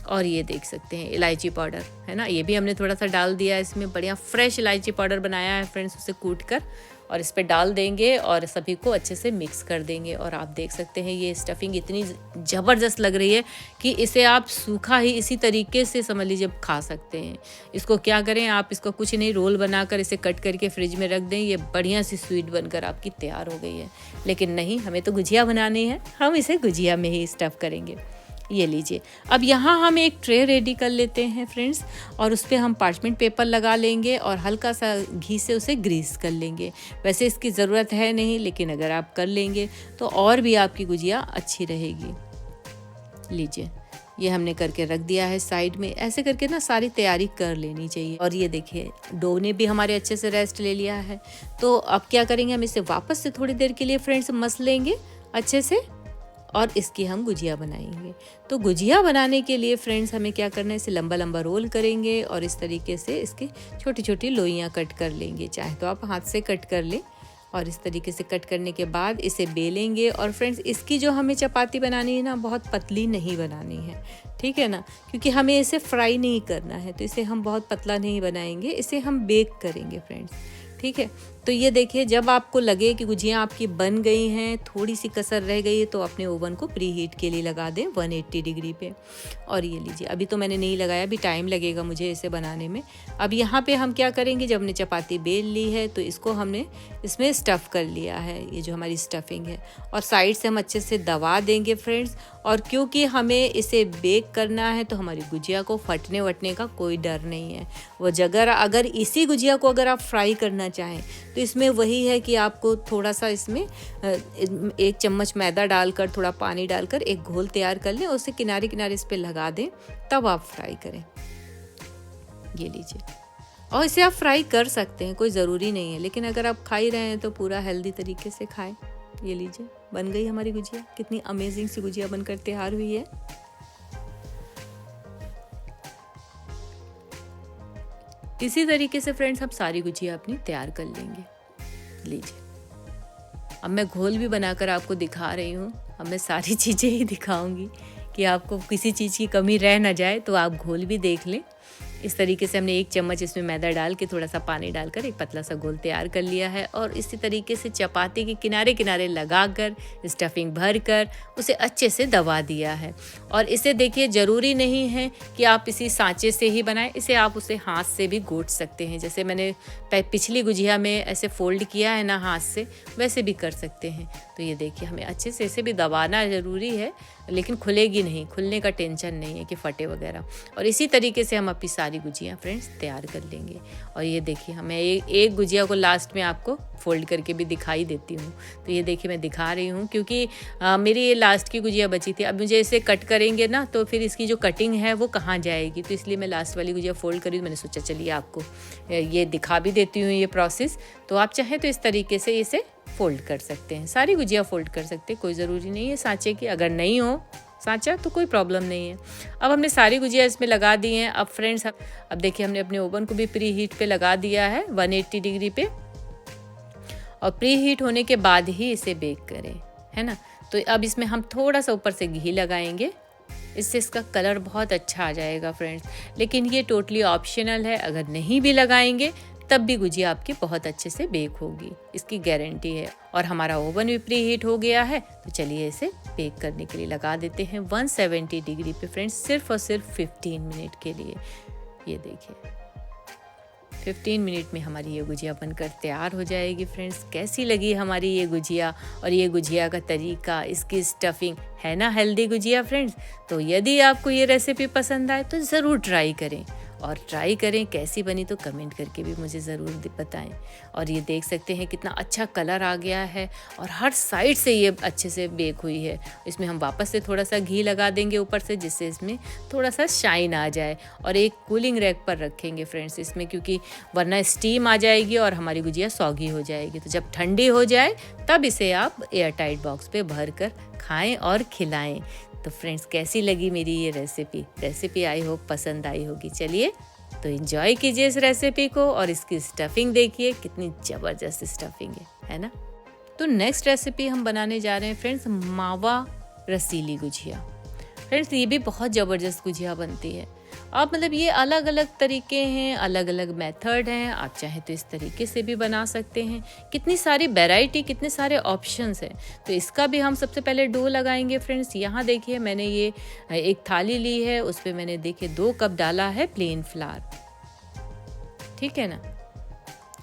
और ये देख सकते हैं इलायची पाउडर है ना, ये भी हमने थोड़ा सा डाल दिया है इसमें। बढ़िया फ्रेश इलायची पाउडर बनाया है फ्रेंड्स, उसे कूट कर और इस पे डाल देंगे और सभी को अच्छे से मिक्स कर देंगे। और आप देख सकते हैं ये स्टफिंग इतनी ज़बरदस्त लग रही है कि इसे आप सूखा ही इसी तरीके से समझ लीजिए खा सकते हैं। इसको क्या करें आप, इसको कुछ नहीं, रोल बनाकर इसे कट करके फ्रिज में रख दें, ये बढ़िया सी स्वीट बनकर आपकी तैयार हो गई है। लेकिन नहीं, हमें तो गुजिया बनानी है, हम इसे गुजिया में ही स्टफ़ करेंगे। ये लीजिए। अब यहाँ हम एक ट्रे रेडी कर लेते हैं फ्रेंड्स, और उस पर हम पार्चमेंट पेपर लगा लेंगे और हल्का सा घी से उसे ग्रीस कर लेंगे। वैसे इसकी ज़रूरत है नहीं, लेकिन अगर आप कर लेंगे तो और भी आपकी गुजिया अच्छी रहेगी। लीजिए, ये हमने करके रख दिया है साइड में। ऐसे करके ना सारी तैयारी कर लेनी चाहिए। और ये देखिए डो ने भी हमारे अच्छे से रेस्ट ले लिया है। तो अब क्या करेंगे, हम इसे वापस से थोड़ी देर के लिए फ्रेंड्स मस लेंगे अच्छे से, और इसकी हम गुजिया बनाएंगे। तो गुजिया बनाने के लिए फ्रेंड्स हमें क्या करना है, इसे लंबा लंबा रोल करेंगे और इस तरीके से इसके छोटी छोटी लोइयाँ कट कर लेंगे। चाहे तो आप हाथ से कट कर लें, और इस तरीके से कट करने के बाद इसे बेलेंगे। और फ्रेंड्स इसकी जो हमें चपाती बनानी है ना, बहुत पतली नहीं बनानी है, ठीक है ना, क्योंकि हमें इसे फ्राई नहीं करना है, तो इसे हम बहुत पतला नहीं बनाएंगे, इसे हम बेक करेंगे फ्रेंड्स, ठीक है। तो ये देखिए, जब आपको लगे कि गुजिया आपकी बन गई हैं, थोड़ी सी कसर रह गई है, तो अपने ओवन को प्री हीट के लिए लगा दें 180 डिग्री पे। और ये लीजिए, अभी तो मैंने नहीं लगाया, अभी टाइम लगेगा मुझे इसे बनाने में। अब यहाँ पे हम क्या करेंगे, जब हमने चपाती बेल ली है तो इसको हमने इसमें स्टफ़ कर लिया है, ये जो हमारी स्टफिंग है, और साइड से हम अच्छे से दबा देंगे फ्रेंड्स। और क्योंकि हमें इसे बेक करना है तो हमारी गुजिया को फटने वटने का कोई डर नहीं है। वो जगह अगर इसी गुजिया को अगर आप फ्राई करना चाहें तो इसमें वही है कि आपको थोड़ा सा इसमें 1 चम्मच मैदा डालकर, थोड़ा पानी डालकर एक घोल तैयार कर लें, उसे किनारे किनारे इस पे लगा दें, तब आप फ्राई करें। ये लीजिए, और इसे आप फ्राई कर सकते हैं, कोई ज़रूरी नहीं है, लेकिन अगर आप खा ही रहे हैं तो पूरा हेल्दी तरीके से खाएं। ये लीजिए, बन गई हमारी गुजिया, कितनी अमेजिंग सी गुजिया बनकर तैयार हुई है। इसी तरीके से फ्रेंड्स हम सारी गुजिया अपनी तैयार कर लेंगे। लीजिए, अब मैं घोल भी बनाकर आपको दिखा रही हूँ। अब मैं सारी चीज़ें ही दिखाऊंगी कि आपको किसी चीज़ की कमी रह ना जाए, तो आप घोल भी देख लें। इस तरीके से हमने 1 चम्मच इसमें मैदा डाल के, थोड़ा सा पानी डालकर एक पतला सा घोल तैयार कर लिया है। और इसी तरीके से चपाती के किनारे किनारे लगाकर, स्टफिंग भरकर उसे अच्छे से दबा दिया है। और इसे देखिए, ज़रूरी नहीं है कि आप इसी सांचे से ही बनाएं, इसे आप उसे हाथ से भी गोट सकते हैं। जैसे मैंने पिछली गुजिया में ऐसे फोल्ड किया है ना हाथ से, वैसे भी कर सकते हैं। तो ये देखिए, हमें अच्छे से इसे भी दबाना ज़रूरी है, लेकिन खुलेगी नहीं, खुलने का टेंशन नहीं है कि फटे वगैरह। और इसी तरीके से हम अपनी सारी गुजिया फ्रेंड्स तैयार कर लेंगे। और ये देखिए, हमें एक गुजिया को लास्ट में आपको फोल्ड करके भी दिखाई देती हूँ। तो ये देखिए, मैं दिखा रही हूँ क्योंकि मेरी ये लास्ट की गुजिया बची थी। अब मुझे इसे कट करेंगे ना, तो फिर इसकी जो कटिंग है वो कहाँ जाएगी, तो इसलिए मैं लास्ट वाली गुजिया फोल्ड करी। मैंने सोचा चलिए आपको ये दिखा भी देती हूँ ये प्रोसेस। तो आप चाहें तो इस तरीके से इसे फोल्ड कर सकते हैं, सारी गुजिया फोल्ड कर सकते हैं, कोई ज़रूरी नहीं है सांचे की। अगर नहीं हो सांचा तो कोई प्रॉब्लम नहीं है। अब हमने सारी गुजिया इसमें लगा दी हैं। अब फ्रेंड्स, अब देखिए, हमने अपने ओवन को भी प्री हीट पे लगा दिया है 180 डिग्री पे, और प्री हीट होने के बाद ही इसे बेक करें, है ना। तो अब इसमें हम थोड़ा सा ऊपर से घी लगाएंगे, इससे इसका कलर बहुत अच्छा आ जाएगा फ्रेंड्स। लेकिन ये टोटली ऑप्शनल है, अगर नहीं भी लगाएंगे तब भी गुजिया आपकी बहुत अच्छे से बेक होगी, इसकी गारंटी है। और हमारा ओवन भी प्री हीट हो गया है, तो चलिए इसे बेक करने के लिए लगा देते हैं 170 डिग्री पे फ्रेंड्स, सिर्फ और सिर्फ 15 मिनट के लिए। ये देखिए, 15 मिनट में हमारी ये गुजिया बनकर तैयार हो जाएगी फ्रेंड्स। कैसी लगी हमारी ये गुजिया, और ये गुजिया का तरीका, इसकी स्टफिंग, है ना हेल्दी गुजिया फ्रेंड्स। तो यदि आपको ये रेसिपी पसंद आए तो ज़रूर ट्राई करें, और ट्राई करें, कैसी बनी तो कमेंट करके भी मुझे ज़रूर बताएं। और ये देख सकते हैं कितना अच्छा कलर आ गया है, और हर साइड से ये अच्छे से बेक हुई है। इसमें हम वापस से थोड़ा सा घी लगा देंगे ऊपर से, जिससे इसमें थोड़ा सा शाइन आ जाए। और एक कूलिंग रैक पर रखेंगे फ्रेंड्स इसमें, क्योंकि वरना स्टीम आ जाएगी और हमारी गुजिया सौगी हो जाएगी। तो जब ठंडी हो जाए तब इसे आप एयर टाइट बॉक्स पे भर कर खाएँ और खिलाएँ। तो फ्रेंड्स, कैसी लगी मेरी ये रेसिपी आई होप पसंद आई होगी। चलिए तो एंजॉय कीजिए इस रेसिपी को, और इसकी स्टफिंग देखिए कितनी ज़बरदस्त स्टफिंग है ना। तो नेक्स्ट रेसिपी हम बनाने जा रहे हैं फ्रेंड्स, मावा रसीली गुजिया। फ्रेंड्स, ये भी बहुत ज़बरदस्त गुजिया बनती है। आप मतलब ये अलग अलग तरीके हैं, अलग अलग मेथड हैं, आप चाहे तो इस तरीके से भी बना सकते हैं। कितनी सारी वैरायटी, कितने सारे ऑप्शंस हैं। तो इसका भी हम सबसे पहले डो लगाएंगे फ्रेंड्स। यहाँ देखिए, मैंने ये एक थाली ली है, उस पर मैंने देखिए 2 कप डाला है प्लेन फ्लावर, ठीक है ना।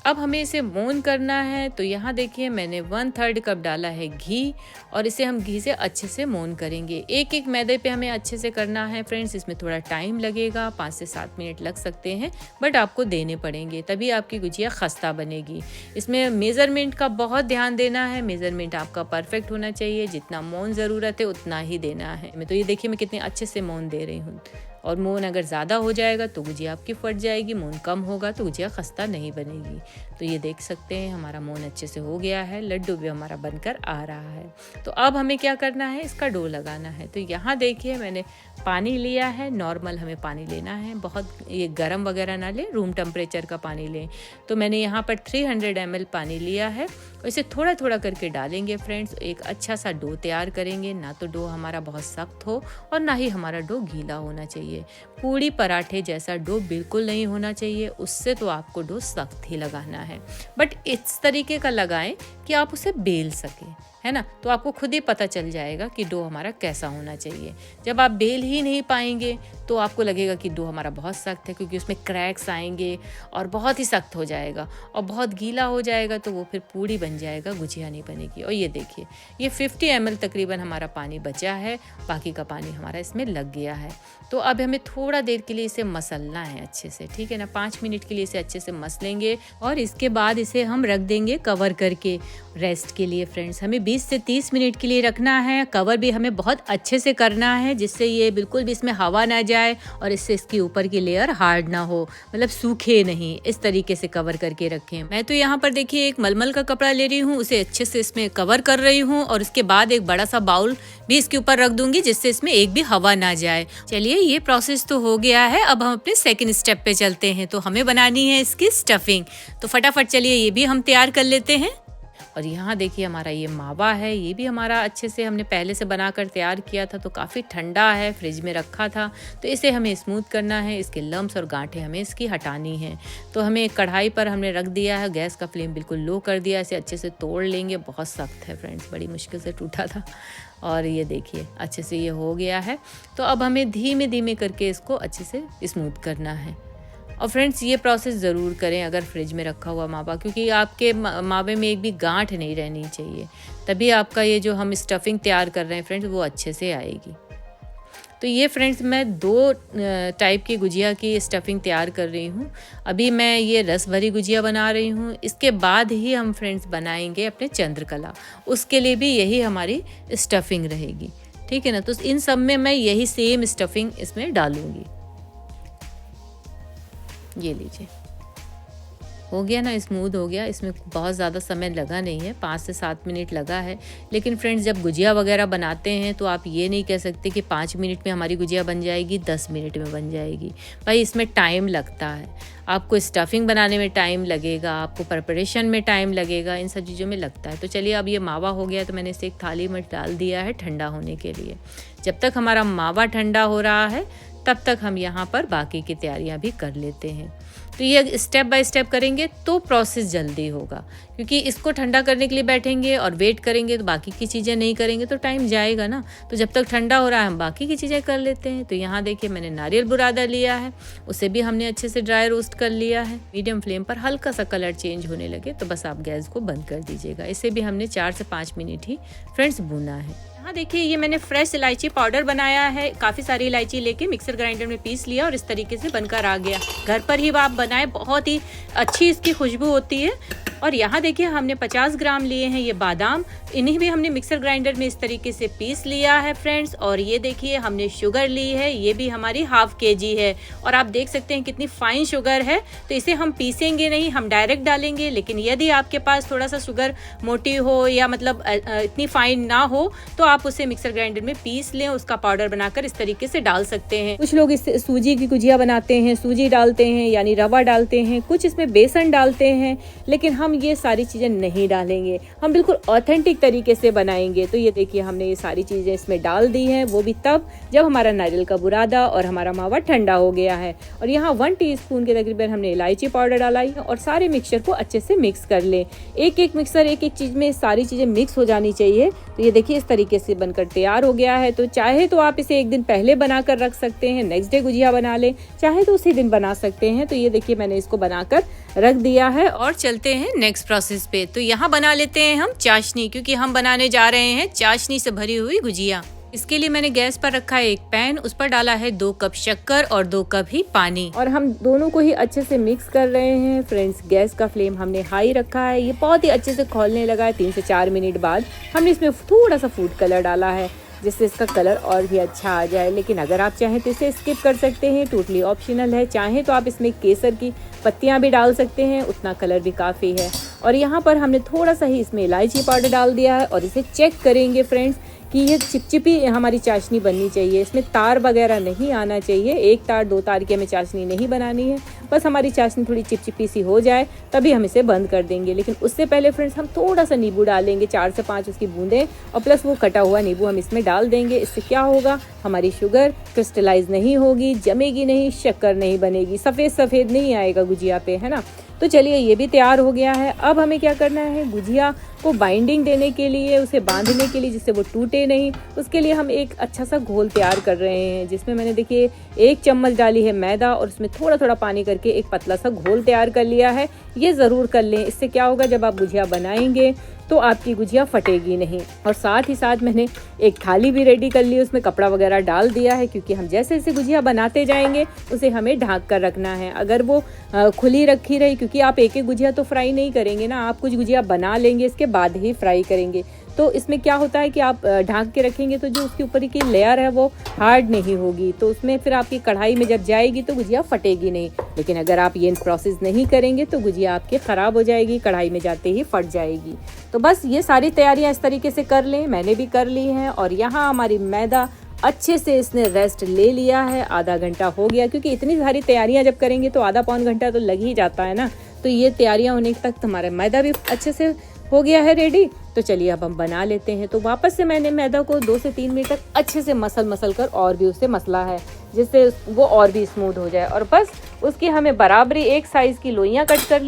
अब हमें इसे मोन करना है, तो यहाँ देखिए मैंने 1/3 कप डाला है घी, और इसे हम घी से अच्छे से मोन करेंगे। एक एक मैदे पे हमें अच्छे से करना है फ्रेंड्स। इसमें थोड़ा टाइम लगेगा, 5 से 7 मिनट लग सकते हैं, बट आपको देने पड़ेंगे, तभी आपकी गुजिया खस्ता बनेगी। इसमें मेज़रमेंट का बहुत ध्यान देना है, मेज़रमेंट आपका परफेक्ट होना चाहिए, जितना मोन ज़रूरत है उतना ही देना है। मैं तो ये देखिए मैं कितने अच्छे से मोन दे रही हूँ। और मोन अगर ज़्यादा हो जाएगा तो गुजिया आपकी फट जाएगी, मोन कम होगा तो गुजिया खस्ता नहीं बनेगी। तो ये देख सकते हैं हमारा मोन अच्छे से हो गया है, लड्डू भी हमारा बनकर आ रहा है। तो अब हमें क्या करना है, इसका डो लगाना है। तो यहाँ देखिए मैंने पानी लिया है, नॉर्मल हमें पानी लेना है, बहुत ये गर्म वगैरह ना लें, रूम टेम्परेचर का पानी लें। तो मैंने यहाँ पर 300 ml पानी लिया है, और इसे थोड़ा थोड़ा करके डालेंगे फ्रेंड्स। एक अच्छा सा डो तैयार करेंगे, ना तो डो हमारा बहुत सख्त हो और ना ही हमारा डो गीला होना चाहिए। चाहिए। पूड़ी पराठे जैसा डो बिल्कुल नहीं होना चाहिए, उससे तो आपको डो सख्त ही लगाना है। बट इस तरीके का लगाएं कि आप उसे बेल सकें, है ना। तो आपको खुद ही पता चल जाएगा कि डो हमारा कैसा होना चाहिए। जब आप बेल ही नहीं पाएंगे तो आपको लगेगा कि डो हमारा बहुत सख्त है, क्योंकि उसमें क्रैक्स आएंगे और बहुत ही सख्त हो जाएगा और बहुत गीला हो जाएगा, तो वो फिर पूड़ी बन जाएगा, गुजिया नहीं बनेगी। और ये देखिए, ये 50 ml तकरीबन हमारा पानी बचा है, बाकी का पानी हमारा इसमें लग गया है। तो अब हमें थोड़ा देर के लिए इसे मसलना है अच्छे से, ठीक है ना। 5 मिनट के लिए इसे अच्छे से मसलेंगे और इसके बाद इसे हम रख देंगे कवर करके रेस्ट के लिए। फ्रेंड्स, हमें 20 से 30 मिनट के लिए रखना है। कवर भी हमें बहुत अच्छे से करना है, जिससे ये बिल्कुल भी इसमें हवा ना जाए और इससे इसकी ऊपर की लेयर हार्ड ना हो, मतलब सूखे नहीं। इस तरीके से कवर करके रखें। मैं तो यहाँ पर देखिए एक मलमल का कपड़ा ले रही हूँ, उसे अच्छे से इसमें कवर कर रही हूँ और उसके बाद एक बड़ा सा बाउल भी इसके ऊपर रख दूंगी, जिससे इसमें एक भी हवा ना जाए। चलिए, ये प्रोसेस तो हो गया है। अब हम अपने सेकंड स्टेप पे चलते हैं। तो हमें बनानी है इसकी स्टफिंग। तो फटाफट चलिए ये भी हम तैयार कर लेते हैं। और यहाँ देखिए हमारा ये मावा है, ये भी हमारा अच्छे से हमने पहले से बनाकर तैयार किया था, तो काफ़ी ठंडा है, फ्रिज में रखा था। तो इसे हमें स्मूथ करना है, इसके लम्स और गांठें हमें इसकी हटानी है। तो हमें एक कढ़ाई पर हमने रख दिया है, गैस का फ्लेम बिल्कुल लो कर दिया। इसे अच्छे से तोड़ लेंगे। बहुत सख्त है फ्रेंड्स, बड़ी मुश्किल से टूटा था। और ये देखिए अच्छे से ये हो गया है। तो अब हमें धीमे धीमे करके इसको अच्छे से स्मूथ करना है। और फ्रेंड्स, ये प्रोसेस ज़रूर करें अगर फ्रिज में रखा हुआ मावा, क्योंकि आपके मावे में एक भी गांठ नहीं रहनी चाहिए, तभी आपका ये जो हम स्टफिंग तैयार कर रहे हैं फ्रेंड्स वो अच्छे से आएगी। तो ये फ्रेंड्स, मैं 2 टाइप की गुजिया की स्टफिंग तैयार कर रही हूँ। अभी मैं ये रस भरी गुजिया बना रही हूँ, इसके बाद ही हम फ्रेंड्स बनाएंगे अपने चंद्रकला, उसके लिए भी यही हमारी स्टफिंग रहेगी, ठीक है ना। तो इन सब में मैं यही सेम स्टफिंग इसमें डालूंगी। ये लीजिए, हो गया ना, स्मूथ हो गया। इसमें बहुत ज़्यादा समय लगा नहीं है, 5 से 7 मिनट लगा है। लेकिन फ्रेंड्स, जब गुजिया वगैरह बनाते हैं तो आप ये नहीं कह सकते कि 5 मिनट में हमारी गुजिया बन जाएगी, 10 मिनट में बन जाएगी। भाई, इसमें टाइम लगता है। आपको स्टफिंग बनाने में टाइम लगेगा, आपको प्रिपरेशन में टाइम लगेगा, इन सब चीज़ों में लगता है। तो चलिए, अब ये मावा हो गया तो मैंने इसे एक थाली में डाल दिया है ठंडा होने के लिए। जब तक हमारा मावा ठंडा हो रहा है तब तक हम यहाँ पर बाकी की तैयारियाँ भी कर लेते हैं। तो ये स्टेप बाय स्टेप करेंगे तो प्रोसेस जल्दी होगा, क्योंकि इसको ठंडा करने के लिए बैठेंगे और वेट करेंगे तो बाकी की चीज़ें नहीं करेंगे तो टाइम जाएगा ना। तो जब तक ठंडा हो रहा है हम बाकी की चीज़ें कर लेते हैं। तो यहाँ देखिए, मैंने नारियल बुरादा लिया है, उसे भी हमने अच्छे से ड्राई रोस्ट कर लिया है। मीडियम फ्लेम पर हल्का सा कलर चेंज होने लगे तो बस आप गैस को बंद कर दीजिएगा। इसे भी हमने 4 से 5 मिनट ही फ्रेंड्स भूना है। यहाँ देखिए, ये मैंने फ्रेश इलायची पाउडर बनाया है। काफ़ी सारी इलायची लेके मिक्सर ग्राइंडर में पीस लिया और इस तरीके से बनकर आ गया। घर पर ही आप बनाए, बहुत ही अच्छी इसकी खुशबू होती है। और यहाँ देखिए, हमने 50 ग्राम लिए हैं ये बादाम, इन्हीं भी हमने मिक्सर ग्राइंडर में इस तरीके से पीस लिया है फ्रेंड्स। और ये देखिए, हमने शुगर ली है, ये भी हमारी ½ kg है। और आप देख सकते हैं कितनी फाइन शुगर है। तो इसे हम पीसेंगे नहीं, हम डायरेक्ट डालेंगे। लेकिन यदि आपके पास थोड़ा सा शुगर मोटी हो या मतलब इतनी फाइन ना हो तो आप उसे मिक्सर ग्राइंडर में पीस लें, उसका पाउडर बनाकर इस तरीके से डाल सकते हैं। कुछ लोग इस सूजी की गुजिया बनाते हैं, सूजी डालते हैं यानी रवा डालते हैं, कुछ इसमें बेसन डालते हैं। लेकिन हम ये सारी चीजें नहीं डालेंगे, हम बिल्कुल ऑथेंटिक तरीके से बनाएंगे। तो ये देखिए, हमने ये सारी चीजें इसमें डाल दी हैं, वो भी तब जब हमारा नारियल का बुरादा और हमारा मावा ठंडा हो गया है। और यहाँ 1 टीस्पून के तकरीबन हमने इलायची पाउडर डाला है और सारे मिक्सचर को अच्छे से मिक्स कर लें। एक मिक्सर एक चीज में सारी चीजें मिक्स हो जानी चाहिए। तो ये देखिए, इस तरीके से बनकर तैयार हो गया है। तो चाहे तो आप इसे एक दिन पहले बनाकर रख सकते हैं, नेक्स्ट डे गुजिया बना लें, चाहे तो उसी दिन बना सकते हैं। तो ये देखिए, मैंने इसको बनाकर रख दिया है। और चलते हैं नेक्स्ट प्रोसेस पे। तो यहाँ बना लेते हैं हम चाशनी, क्योंकि हम बनाने जा रहे हैं चाशनी से भरी हुई गुजिया। इसके लिए मैंने गैस पर रखा है एक पैन, उस पर डाला है 2 कप शक्कर और 2 कप ही पानी और हम दोनों को ही अच्छे से मिक्स कर रहे हैं। फ्रेंड्स, गैस का फ्लेम हमने हाई रखा है। ये बहुत ही अच्छे से खौलने लगा है। 3 से 4 मिनट बाद हमने इसमें थोड़ा सा फूड कलर डाला है, जिससे इसका कलर और भी अच्छा आ जाए। लेकिन अगर आप चाहें तो इसे स्किप कर सकते हैं, टोटली ऑप्शनल है। चाहें तो आप इसमें केसर की पत्तियां भी डाल सकते हैं, उतना कलर भी काफ़ी है। और यहाँ पर हमने थोड़ा सा ही इसमें इलायची पाउडर डाल दिया है और इसे चेक करेंगे फ्रेंड्स। कि ये चिपचिपी हमारी चाशनी बननी चाहिए, इसमें तार वगैरह नहीं आना चाहिए। 1 तार 2 तार की हमें चाशनी नहीं बनानी है, बस हमारी चाशनी थोड़ी चिपचिपी सी हो जाए तभी हम इसे बंद कर देंगे। लेकिन उससे पहले फ्रेंड्स हम थोड़ा सा नींबू डालेंगे, 4 से 5 उसकी बूंदें, और प्लस वो कटा हुआ नींबू हम इसमें डाल देंगे। इससे क्या होगा, हमारी शुगर क्रिस्टलाइज नहीं होगी, जमेगी नहीं, शक्कर नहीं बनेगी, सफ़ेद सफ़ेद नहीं आएगा गुजिया पे, है ना। तो चलिए ये भी तैयार हो गया है। अब हमें क्या करना है, गुजिया को बाइंडिंग देने के लिए, उसे बांधने के लिए जिससे वो टूटे नहीं, उसके लिए हम एक अच्छा सा घोल तैयार कर रहे हैं, जिसमें मैंने देखिए 1 चम्मच डाली है मैदा और उसमें थोड़ा थोड़ा पानी करके एक पतला सा घोल तैयार कर लिया है। ये ज़रूर कर लें, इससे क्या होगा, जब आप गुजिया बनाएंगे तो आपकी गुजिया फटेगी नहीं। और साथ ही साथ मैंने एक थाली भी रेडी कर ली, उसमें कपड़ा वगैरह डाल दिया है, क्योंकि हम जैसे जैसे गुजिया बनाते जाएंगे उसे हमें ढक कर रखना है। अगर वो खुली रखी रही, क्योंकि आप एक एक गुजिया तो फ्राई नहीं करेंगे ना, आप कुछ गुजिया बना लेंगे इसके बाद ही फ्राई करेंगे, तो इसमें क्या होता है कि आप ढक के रखेंगे तो जो उसके ऊपर की लेयर है वो हार्ड नहीं होगी, तो उसमें फिर आपकी कढ़ाई में जब जाएगी तो गुजिया फटेगी नहीं। लेकिन अगर आप ये प्रोसेस नहीं करेंगे तो गुजिया आपकी ख़राब हो जाएगी, कढ़ाई में जाते ही फट जाएगी। तो बस ये सारी तैयारियां इस तरीके से कर लें, मैंने भी कर ली हैं। और यहाँ हमारी मैदा अच्छे से इसने रेस्ट ले लिया है, आधा घंटा हो गया, क्योंकि इतनी सारी तैयारियां जब करेंगे तो आधा पौन घंटा तो लग ही जाता है ना। तो ये तैयारियां होने तक हमारा मैदा भी अच्छे से हो गया है रेडी। तो चलिए अब हम बना लेते हैं। तो वापस से मैंने मैदा को 2 से 3 मिनट तक अच्छे से मसल कर और भी उसे मसला है, जिससे वो और भी स्मूथ हो जाए। और बस उसकी हमें बराबरी एक साइज़ की लोइयाँ कट कर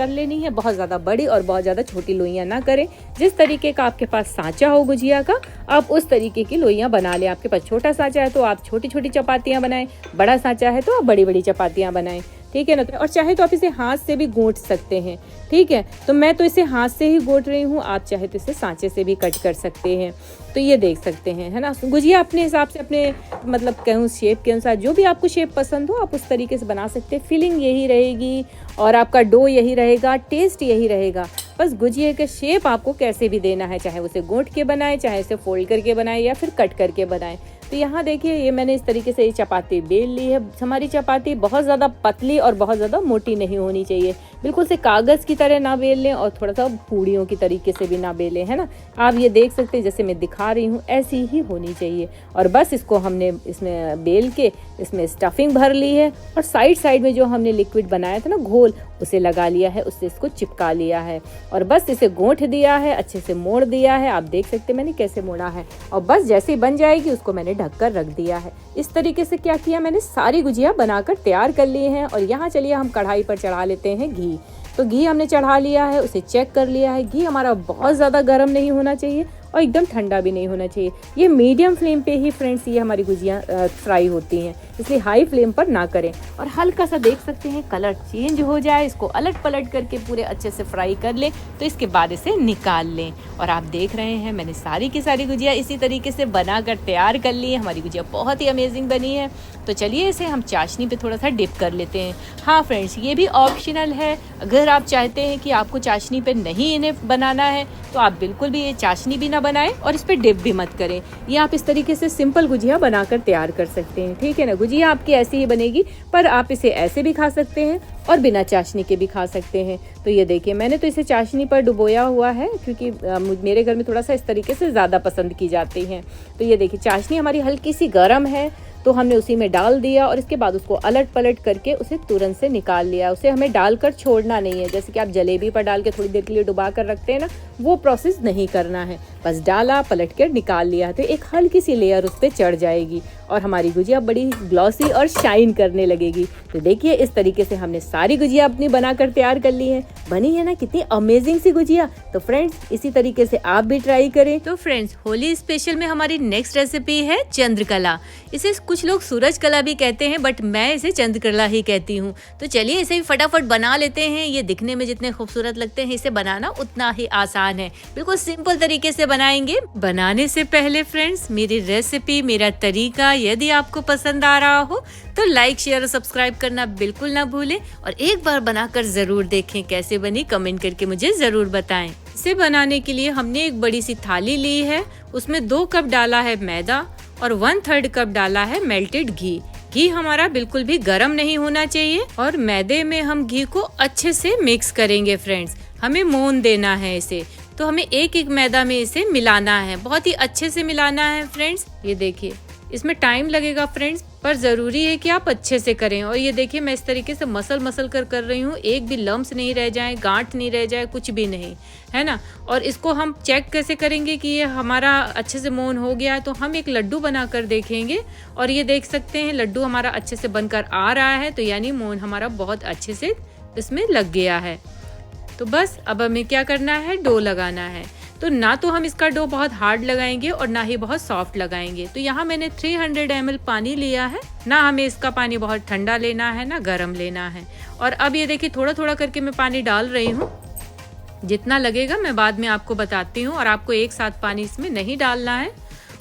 लेनी है, बहुत ज़्यादा बड़ी और बहुत ज़्यादा छोटी लोइयाँ ना करें। जिस तरीके का आपके पास सांचा हो गुजिया का, आप उस तरीके की लोइयाँ बना लें। आपके पास छोटा सांचा है तो आप छोटी छोटी चपातियाँ बनाएं, बड़ा सांचा है तो आप बड़ी बड़ी चपातियाँ बनाएं, ठीक है ना। और चाहे तो आप इसे हाथ से भी गूंथ सकते हैं, ठीक है। तो मैं तो इसे हाथ से ही गूंथ रही हूँ, आप चाहे तो इसे सांचे से भी कट कर सकते हैं। तो ये देख सकते हैं, है ना। गुजिया अपने हिसाब से, अपने मतलब कहूँ शेप के अनुसार, जो भी आपको शेप पसंद हो आप उस तरीके से बना सकते हैं। फिलिंग यही रहेगी और आपका डो यही रहेगा, टेस्ट यही रहेगा। बस गुजिया का शेप आपको कैसे भी देना है, चाहे उसे गूंथ के बनाएं, चाहे इसे फोल्ड करके बनाएं या फिर कट करके बनाएं। तो यहाँ देखिए ये मैंने इस तरीके से ये चपाती बेल ली है। हमारी चपाती बहुत ज़्यादा पतली और बहुत ज़्यादा मोटी नहीं होनी चाहिए, बिल्कुल से कागज़ की तरह ना बेल लें और थोड़ा सा पूड़ियों की तरीके से भी ना बेलें, है ना। आप ये देख सकते हैं जैसे मैं दिखा रही हूँ ऐसी ही होनी चाहिए। और बस इसको हमने इसमें बेल के इसमें स्टफिंग भर ली है और साइड में जो हमने लिक्विड बनाया था ना घोल, उसे लगा लिया है, उससे इसको चिपका लिया है और बस इसे गूंथ दिया है, अच्छे से मोड़ दिया है। आप देख सकते हैं मैंने कैसे मोड़ा है। और बस जैसे ही बन जाएगी उसको मैंने ढक कर रख दिया है। इस तरीके से क्या किया, मैंने सारी गुजिया बनाकर तैयार कर ली हैं। और यहाँ चलिए हम कढ़ाई पर चढ़ा लेते हैं घी। तो घी हमने चढ़ा लिया है, उसे चेक कर लिया है। घी हमारा बहुत ज़्यादा गर्म नहीं होना चाहिए और एकदम ठंडा भी नहीं होना चाहिए। ये मीडियम फ्लेम पे ही फ्रेंड्स ये हमारी गुजिया फ्राई होती हैं, इसलिए हाई फ्लेम पर ना करें। और हल्का सा देख सकते हैं कलर चेंज हो जाए, इसको अलट पलट करके पूरे अच्छे से फ्राई कर लें। तो इसके बाद इसे निकाल लें। और आप देख रहे हैं मैंने सारी की सारी गुजिया इसी तरीके से बनाकर तैयार कर ली है। हमारी गुजिया बहुत ही अमेजिंग बनी है। तो चलिए इसे हम चाशनी पे थोड़ा सा डिप कर लेते हैं। हाँ फ्रेंड्स, ये भी ऑप्शनल है। अगर आप चाहते हैं कि आपको चाशनी पे नहीं इन्हें बनाना है तो आप बिल्कुल भी ये चाशनी भी ना बनाएं और इस पे डिप भी मत करें। ये आप इस तरीके से सिंपल गुजिया बनाकर तैयार कर सकते हैं, ठीक है ना। गुजिया आपकी ऐसी ही बनेगी, पर आप इसे ऐसे भी खा सकते हैं और बिना चाशनी के भी खा सकते हैं। तो ये देखिए मैंने तो इसे चाशनी पर डुबोया हुआ है, क्योंकि मेरे घर में थोड़ा सा इस तरीके से ज़्यादा पसंद की जाती हैं। तो ये देखिए चाशनी हमारी हल्की सी गर्म है, तो हमने उसी में डाल दिया और इसके बाद उसको अलट पलट करके उसे तुरंत से निकाल लिया। उसे हमें डालकर छोड़ना नहीं है, जैसे कि आप जलेबी पर डाल के थोड़ी देर के लिए डुबा कर रखते हैं ना, वो प्रोसेस नहीं करना है। बस डाला, पलट कर निकाल लिया, तो एक हल्की सी लेयर उस पर चढ़ जाएगी और हमारी गुजिया बड़ी ग्लॉसी और शाइन करने लगेगी। तो देखिए इस तरीके से हमने सारी गुजिया अपनी बनाकर तैयार कर ली है। बनी है ना कितनी अमेजिंग सी गुजिया। तो फ्रेंड्स इसी तरीके से आप भी ट्राई करें। तो फ्रेंड्स होली स्पेशल में हमारी नेक्स्ट रेसिपी है चंद्रकला। इसे कुछ लोग सूरज कला भी कहते हैं, बट मैं इसे चंद्रकला ही कहती हूँ। तो चलिए इसे भी फटाफट बना लेते हैं। ये दिखने में जितने खूबसूरत लगते हैं, इसे बनाना उतना ही आसान है। बिल्कुल सिंपल तरीके से बनाएंगे। बनाने से पहले फ्रेंड्स मेरी रेसिपी, मेरा तरीका यदि आपको पसंद आ रहा हो तो लाइक, शेयर और सब्सक्राइब करना बिल्कुल ना भूलें। और एक बार बनाकर जरूर देखें कैसे बनी, कमेंट करके मुझे जरूर बताएं। इसे बनाने के लिए हमने एक बड़ी सी थाली ली है, उसमें 2 कप डाला है मैदा और 1/3 कप डाला है मेल्टेड घी। घी हमारा बिल्कुल भी गर्म नहीं होना चाहिए और मैदे में हम घी को अच्छे से मिक्स करेंगे फ्रेंड्स। हमें मोन देना है इसे। तो हमें एक एक मैदा में इसे मिलाना है, बहुत ही अच्छे से मिलाना है फ्रेंड्स। ये देखिए इसमें टाइम लगेगा फ्रेंड्स, पर ज़रूरी है कि आप अच्छे से करें। और ये देखिए मैं इस तरीके से मसल कर रही हूँ, एक भी लम्स नहीं रह जाए, गांठ नहीं रह जाए, कुछ भी नहीं, है ना। और इसको हम चेक कैसे करेंगे कि ये हमारा अच्छे से मोहन हो गया है, तो हम एक लड्डू बना कर देखेंगे। और ये देख सकते हैं लड्डू हमारा अच्छे से बनकर आ रहा है, तो यानी मोहन हमारा बहुत अच्छे से इसमें लग गया है। तो बस अब हमें क्या करना है, डो लगाना है। तो ना तो हम इसका डो बहुत हार्ड लगाएंगे और ना ही बहुत सॉफ्ट लगाएंगे। तो यहाँ मैंने 300 ml पानी लिया है, ना हमें इसका पानी बहुत ठंडा लेना है ना गर्म लेना है। और अब ये देखिए थोड़ा थोड़ा करके मैं पानी डाल रही हूँ, जितना लगेगा मैं बाद में आपको बताती हूँ। और आपको एक साथ पानी इसमें नहीं डालना है।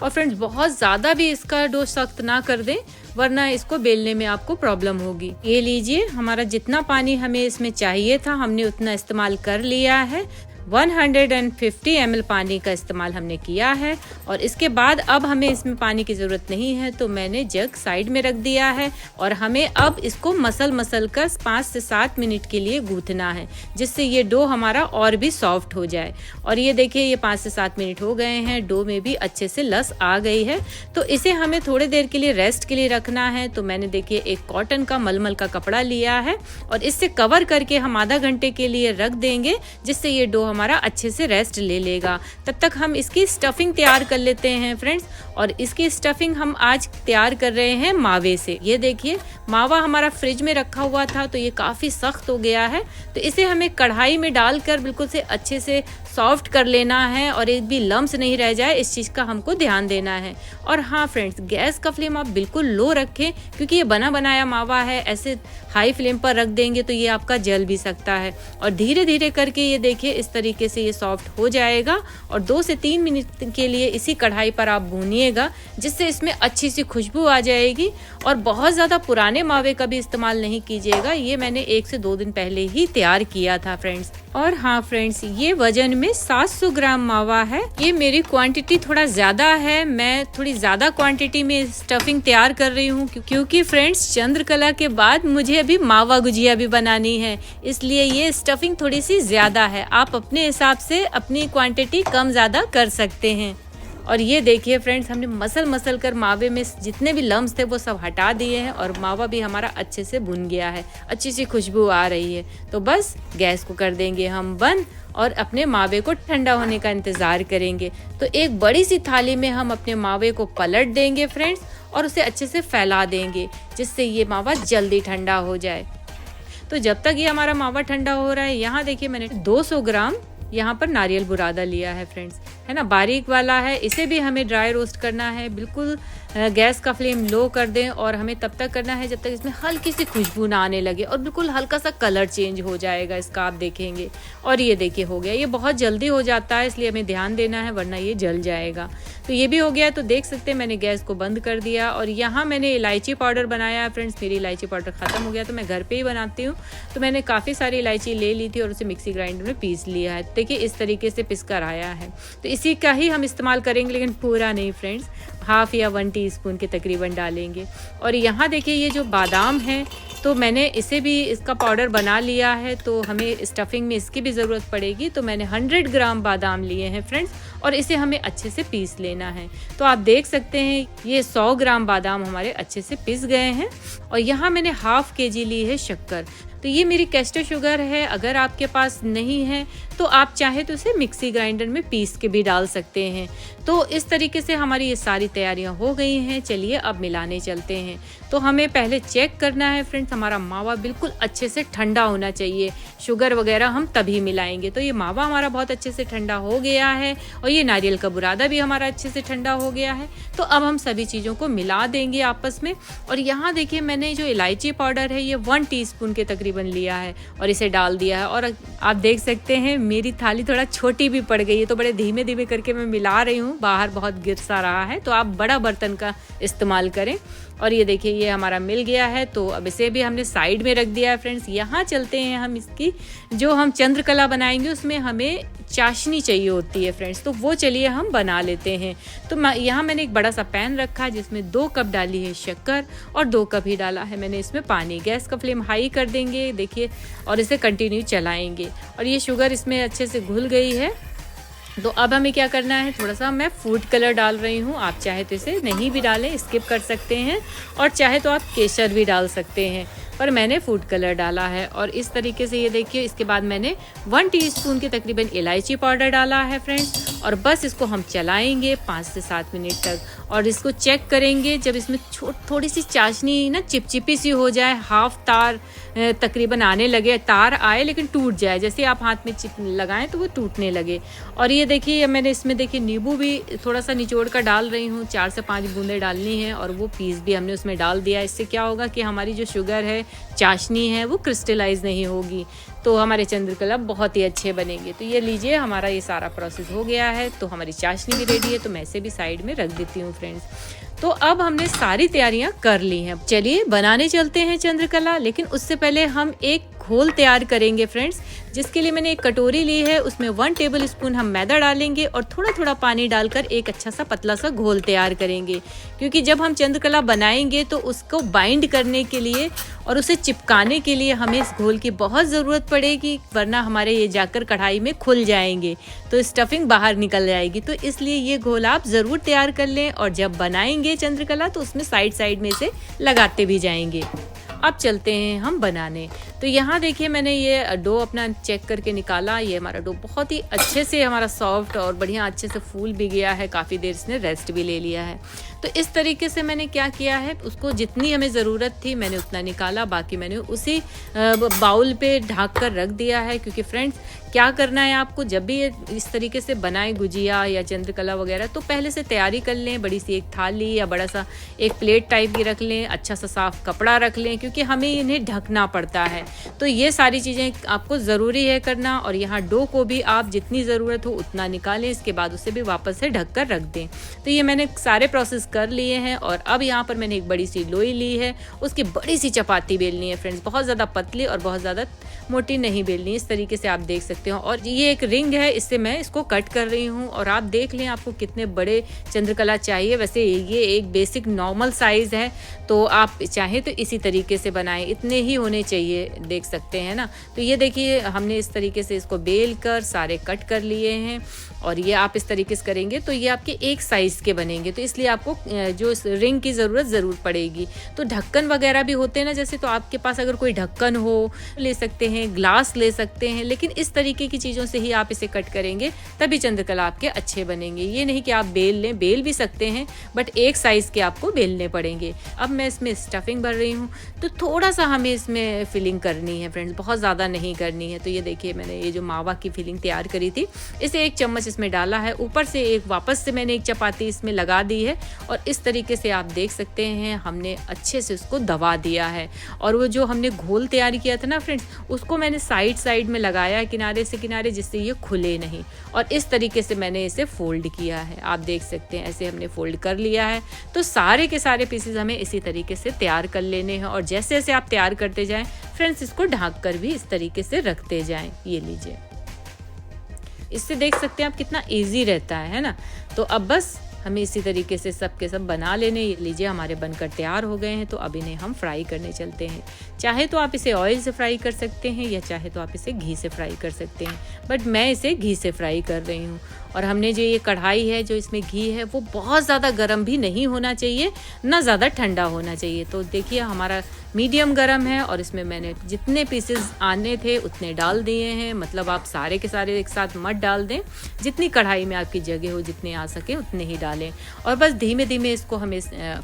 और फ्रेंड्स बहुत ज़्यादा भी इसका डो सख्त ना कर दें, वरना इसको बेलने में आपको प्रॉब्लम होगी। ये लीजिए हमारा जितना पानी हमें इसमें चाहिए था हमने उतना इस्तेमाल कर लिया है। 150 ml पानी का इस्तेमाल हमने किया है। और इसके बाद अब हमें इसमें पानी की ज़रूरत नहीं है, तो मैंने जग साइड में रख दिया है। और हमें अब इसको मसल कर 5 से 7 मिनट के लिए गूंथना है, जिससे ये डो हमारा और भी सॉफ्ट हो जाए। और ये देखिए ये 5 से 7 मिनट हो गए हैं, डो में भी अच्छे से लस आ गई है। तो इसे हमें थोड़ी देर के लिए रेस्ट के लिए रखना है। तो मैंने देखिए एक कॉटन का मलमल का कपड़ा लिया है और इससे कवर करके हम आधा घंटे के लिए रख देंगे, जिससे ये डो हमारा अच्छे से रेस्ट ले लेगा। तब तक हम इसकी स्टफिंग तैयार कर लेते हैं फ्रेंड्स। और इसकी स्टफिंग हम आज तैयार कर रहे हैं मावे से। ये देखिए मावा हमारा फ्रिज में रखा हुआ था, तो ये काफ़ी सख्त हो गया है। तो इसे हमें कढ़ाई में डालकर बिल्कुल से अच्छे से सॉफ्ट कर लेना है और एक भी लम्स नहीं रह जाए, इस चीज़ का हमको ध्यान देना है। और हाँ फ्रेंड्स, गैस का फ्लेम आप बिल्कुल लो रखें, क्योंकि ये बना बनाया मावा है, ऐसे हाई फ्लेम पर रख देंगे तो ये आपका जल भी सकता है। और धीरे धीरे करके ये देखिए इस तरीके से ये सॉफ्ट हो जाएगा। और 2 से 3 मिनट के लिए इसी कढ़ाई पर आप भूनिएगा, जिससे इसमें अच्छी सी खुशबू आ जाएगी। और बहुत ज़्यादा पुराने मावे का भी इस्तेमाल नहीं कीजिएगा, ये मैंने 1 से 2 दिन पहले ही तैयार किया था फ्रेंड्स। और हाँ फ्रेंड्स, ये वजन में 700 ग्राम मावा है। ये मेरी क्वांटिटी थोड़ा ज़्यादा है, मैं थोड़ी ज़्यादा क्वांटिटी में स्टफिंग तैयार कर रही हूँ, क्योंकि फ्रेंड्स चंद्रकला के बाद मुझे अभी मावा गुजिया भी बनानी है, इसलिए ये स्टफिंग थोड़ी सी ज़्यादा है। आप अपने हिसाब से अपनी क्वांटिटी कम ज़्यादा कर सकते हैं। और ये देखिए फ्रेंड्स, हमने मसल कर मावे में जितने भी लम्स थे वो सब हटा दिए हैं और मावा भी हमारा अच्छे से भुन गया है, अच्छी सी खुशबू आ रही है। तो बस गैस को कर देंगे हम बंद और अपने मावे को ठंडा होने का इंतज़ार करेंगे। तो एक बड़ी सी थाली में हम अपने मावे को पलट देंगे फ्रेंड्स और उसे अच्छे से फैला देंगे, जिससे ये मावा जल्दी ठंडा हो जाए। तो जब तक ये हमारा मावा ठंडा हो रहा है, यहाँ देखिए मैंने 200 ग्राम यहाँ पर नारियल बुरादा लिया है फ्रेंड्स, है ना, बारीक वाला है। इसे भी हमें ड्राई रोस्ट करना है, बिल्कुल गैस का फ्लेम लो कर दें। और हमें तब तक करना है जब तक इसमें हल्की सी खुशबू ना आने लगे और बिल्कुल हल्का सा कलर चेंज हो जाएगा इसका, आप देखेंगे। और ये देखिए हो गया, ये बहुत जल्दी हो जाता है, इसलिए हमें ध्यान देना है, वरना ये जल जाएगा। तो ये भी हो गया। तो देख सकते हैं मैंने गैस को बंद कर दिया। और यहाँ मैंने इलायची पाउडर बनाया है फ्रेंड्स, मेरी इलायची पाउडर ख़त्म हो गया तो मैं घर पे ही बनाती हूँ। तो मैंने काफ़ी सारी इलायची ले ली थी और उसे मिक्सी ग्राइंडर में पीस लिया है। देखिए इस तरीके से पिस कर आया है। तो इसी का ही हम इस्तेमाल करेंगे, लेकिन पूरा नहीं फ्रेंड्स, हाफ या 1 टीस्पून के तकरीबन डालेंगे। और यहाँ देखिए ये जो बादाम है, तो मैंने इसे भी इसका पाउडर बना लिया है, तो हमें स्टफिंग में इसकी भी ज़रूरत पड़ेगी। तो मैंने 100 ग्राम बादाम लिए हैं फ्रेंड्स और इसे हमें अच्छे से पीस लेना है। तो आप देख सकते हैं ये 100 ग्राम बादाम हमारे अच्छे से पिस गए हैं। और यहाँ मैंने ½ kg ली है शक्कर। तो ये मेरी कैस्टर शुगर है, अगर आपके पास नहीं है तो आप चाहे तो इसे मिक्सी ग्राइंडर में पीस के भी डाल सकते हैं। तो इस तरीके से हमारी ये सारी तैयारियां हो गई हैं। चलिए अब मिलाने चलते हैं। तो हमें पहले चेक करना है फ्रेंड्स, हमारा मावा बिल्कुल अच्छे से ठंडा होना चाहिए, शुगर वगैरह हम तभी मिलाएंगे। तो ये मावा हमारा बहुत अच्छे से ठंडा हो गया है और ये नारियल का बुरादा भी हमारा अच्छे से ठंडा हो गया है। तो अब हम सभी चीज़ों को मिला देंगे आपस में। और यहाँ देखिए मैंने जो इलायची पाउडर है ये 1 टीस्पून के तकरीबन लिया है और इसे डाल दिया है। और आप देख सकते हैं मेरी थाली थोड़ा छोटी भी पड़ गई है, तो बड़े धीमे धीमे करके मैं मिला रही हूँ, बाहर बहुत गिर सा रहा है, तो आप बड़ा बर्तन का इस्तेमाल करें। और ये देखिए ये हमारा मिल गया है। तो अब इसे भी हमने साइड में रख दिया है फ्रेंड्स। यहाँ चलते हैं हम इसकी जो हम चंद्रकला बनाएंगे उसमें हमें चाशनी चाहिए होती है फ्रेंड्स, तो वो चलिए हम बना लेते हैं। तो यहाँ मैंने एक बड़ा सा पैन रखा है जिसमें 2 कप डाली है शक्कर और 2 कप ही डाला है मैंने इसमें पानी। गैस का फ्लेम हाई कर देंगे देखिए और इसे कंटिन्यू चलाएंगे। और ये शुगर इसमें अच्छे से घुल गई है तो अब हमें क्या करना है, थोड़ा सा मैं फूड कलर डाल रही हूँ। आप चाहे तो इसे नहीं भी डालें, स्किप कर सकते हैं, और चाहे तो आप केसर भी डाल सकते हैं, पर मैंने फूड कलर डाला है। और इस तरीके से ये देखिए, इसके बाद मैंने 1 टीस्पून के तकरीबन इलायची पाउडर डाला है फ्रेंड्स। और बस इसको हम चलाएंगे 5 से 7 मिनट तक, और इसको चेक करेंगे जब इसमें थोड़ी सी चाशनी ना चिपचिपी सी हो जाए, हाफ तार तकरीबन आने लगे, तार आए लेकिन टूट जाए, जैसे आप हाथ में चिप लगाएं तो वो टूटने लगे। और ये देखिए मैंने इसमें देखिए नींबू भी थोड़ा सा निचोड़ कर डाल रही हूँ, 4 से 5 बूंदे डालनी है, और वो पीस भी हमने उसमें डाल दिया। इससे क्या होगा कि हमारी जो शुगर है, चाशनी है, वो क्रिस्टलाइज नहीं होगी, तो हमारे चंद्रकला बहुत ही अच्छे बनेंगे। तो ये लीजिए, हमारा ये सारा प्रोसेस हो गया है, तो हमारी चाशनी भी रेडी है, तो मैं इसे भी साइड में रख देती हूँ फ्रेंड्स। तो अब हमने सारी तैयारियां कर ली हैं, चलिए बनाने चलते हैं चंद्रकला। लेकिन उससे पहले हम एक घोल तैयार करेंगे फ्रेंड्स, जिसके लिए मैंने एक कटोरी ली है, उसमें 1 टेबल स्पून हम मैदा डालेंगे और थोड़ा थोड़ा पानी डालकर एक अच्छा सा पतला सा घोल तैयार करेंगे। क्योंकि जब हम चंद्रकला बनाएंगे तो उसको बाइंड करने के लिए और उसे चिपकाने के लिए हमें इस घोल की बहुत ज़रूरत पड़ेगी, वरना हमारे ये जाकर कढ़ाई में खुल जाएंगे, तो स्टफिंग बाहर निकल जाएगी। तो इसलिए ये घोल आप ज़रूर तैयार कर लें, और जब बनाएंगे चंद्रकला तो उसमें साइड साइड में इसे लगाते भी जाएंगे। अब चलते हैं हम बनाने। तो यहाँ देखिए, मैंने ये डो अपना चेक करके निकाला। ये हमारा डो बहुत ही अच्छे से हमारा सॉफ्ट और बढ़िया अच्छे से फूल भी गया है, काफ़ी देर इसने रेस्ट भी ले लिया है। तो इस तरीके से मैंने क्या किया है, उसको जितनी हमें ज़रूरत थी मैंने उतना निकाला, बाकी मैंने उसी बाउल पे ढक कर रख दिया है। क्योंकि फ्रेंड्स क्या करना है आपको, जब भी ये इस तरीके से बनाएं गुजिया या चंद्रकला वगैरह, तो पहले से तैयारी कर लें। बड़ी सी एक थाली या बड़ा सा एक प्लेट टाइप की रख लें, अच्छा सा साफ कपड़ा रख लें, क्योंकि हमें इन्हें ढकना पड़ता है। तो ये सारी चीज़ें आपको ज़रूरी है करना। और यहाँ डो को भी आप जितनी ज़रूरत हो उतना निकालें, इसके बाद उसे भी वापस से ढक कर रख दें। तो ये मैंने सारे प्रोसेस कर लिए हैं। और अब यहाँ पर मैंने एक बड़ी सी लोई ली है, उसकी बड़ी सी चपाती बेलनी है फ्रेंड्स, बहुत ज़्यादा पतली और बहुत ज़्यादा मोटी नहीं बेलनी। इस तरीके से आप देख सकते हो। और ये एक रिंग है, इससे मैं इसको कट कर रही हूँ। और आप देख लें आपको कितने बड़े चंद्रकला चाहिए। वैसे ये एक बेसिक नॉर्मल साइज़ है, तो आप चाहें तो इसी तरीके से बनाएं, इतने ही होने चाहिए, देख सकते हैं ना। तो ये देखिए, हमने इस तरीके से इसको बेल कर सारे कट कर लिए हैं। और ये आप इस तरीके से करेंगे तो ये आपके एक साइज़ के बनेंगे, तो इसलिए आपको जो रिंग की ज़रूरत ज़रूर पड़ेगी। तो ढक्कन वगैरह भी होते हैं ना, जैसे, तो आपके पास अगर कोई ढक्कन हो ले सकते हैं, ग्लास ले सकते हैं, लेकिन इस तरीके की चीज़ों से ही आप इसे कट करेंगे, तभी चंद्रकला आपके अच्छे बनेंगे। ये नहीं कि आप बेल लें, बेल भी सकते हैं, बट एक साइज़ के आपको बेलने पड़ेंगे। अब मैं इसमें स्टफिंग भर रही हूँ, तो थोड़ा सा हमें इसमें फिलिंग करनी है फ्रेंड्स, बहुत ज़्यादा नहीं करनी है। तो ये देखिए, मैंने ये जो मावा की फिलिंग तैयार करी थी, इसे 1 चम्मच इसमें डाला है, ऊपर से एक वापस से मैंने एक चपाती इसमें लगा दी है। और इस तरीके से आप देख सकते हैं हमने अच्छे से उसको दबा दिया है। और वो जो हमने घोल तैयार किया था ना फ्रेंड्स, उसको मैंने साइड साइड में लगाया किनारे से किनारे, जिससे ये खुले नहीं। और इस तरीके से मैंने इसे फोल्ड किया है, आप देख सकते हैं ऐसे हमने फोल्ड कर लिया है। तो सारे के सारे पीसेस हमें इसी तरीके से तैयार कर लेने हैं। और जैसे जैसे आप तैयार करते जाएं फ्रेंड्स, इसको ढक कर भी इस तरीके से रखते जाएं। ये लीजिए, इससे देख सकते हैं आप कितना इजी रहता है ना। तो अब बस हमें इसी तरीके से सब के सब बना लेने। ये लीजिए, हमारे बनकर तैयार हो गए हैं। तो अब इन्हें हम फ्राई करने चलते हैं। चाहे तो आप इसे ऑयल से फ्राई कर सकते हैं, या चाहे तो आप इसे घी से फ्राई कर सकते हैं, बट मैं इसे घी से फ्राई कर रही हूँ। और हमने जो ये कढ़ाई है, जो इसमें घी है, वो बहुत ज़्यादा गर्म भी नहीं होना चाहिए, ना ज़्यादा ठंडा होना चाहिए। तो देखिए, हमारा मीडियम गर्म है, और इसमें मैंने जितने पीसेस आने थे उतने डाल दिए हैं। मतलब आप सारे के सारे एक साथ मत डाल दें, जितनी कढ़ाई में आपकी जगह हो, जितने आ सके उतने ही डालें। और बस धीमे धीमे इसको हमें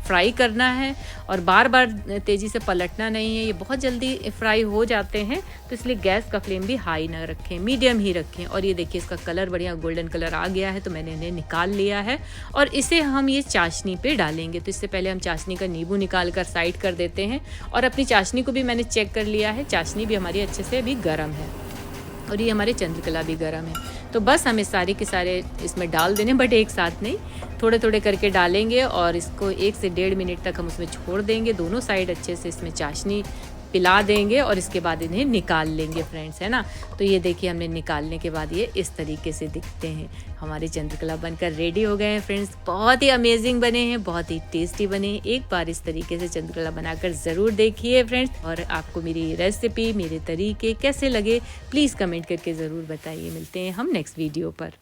फ्राई करना है, और बार बार तेज़ी से पलटना नहीं है, ये बहुत जल्दी फ्राई हो जाते हैं। तो इसलिए गैस का फ्लेम भी हाई ना रखें, मीडियम ही रखें। और ये देखिए, इसका कलर बढ़िया गोल्डन कलर आ गया है, तो मैंने इन्हें निकाल लिया है। और इसे हम ये चाशनी पे डालेंगे। तो इससे पहले हम चाशनी का नींबू निकाल कर साइड कर देते हैं। और अपनी चाशनी को भी मैंने चेक कर लिया है, चाशनी भी हमारी अच्छे से अभी गर्म है, और ये हमारे चंद्रकला भी गर्म है। तो बस हमें सारे के सारे इसमें डाल देने, बट एक साथ नहीं, थोड़े थोड़े करके डालेंगे। और इसको 1 से 1.5 मिनट तक हम उसमें छोड़ देंगे, दोनों साइड अच्छे से इसमें चाशनी पिला देंगे। और इसके बाद इन्हें निकाल लेंगे फ्रेंड्स, है ना। तो ये देखिए, हमने निकालने के बाद ये इस तरीके से दिखते हैं। हमारे चंद्रकला बनकर रेडी हो गए हैं फ्रेंड्स, बहुत ही अमेजिंग बने हैं, बहुत ही टेस्टी बने हैं। एक बार इस तरीके से चंद्रकला बनाकर ज़रूर देखिए फ्रेंड्स। और आपको मेरी रेसिपी, मेरे तरीके कैसे लगे, प्लीज़ कमेंट करके ज़रूर बताइए। मिलते हैं हम नेक्स्ट वीडियो पर।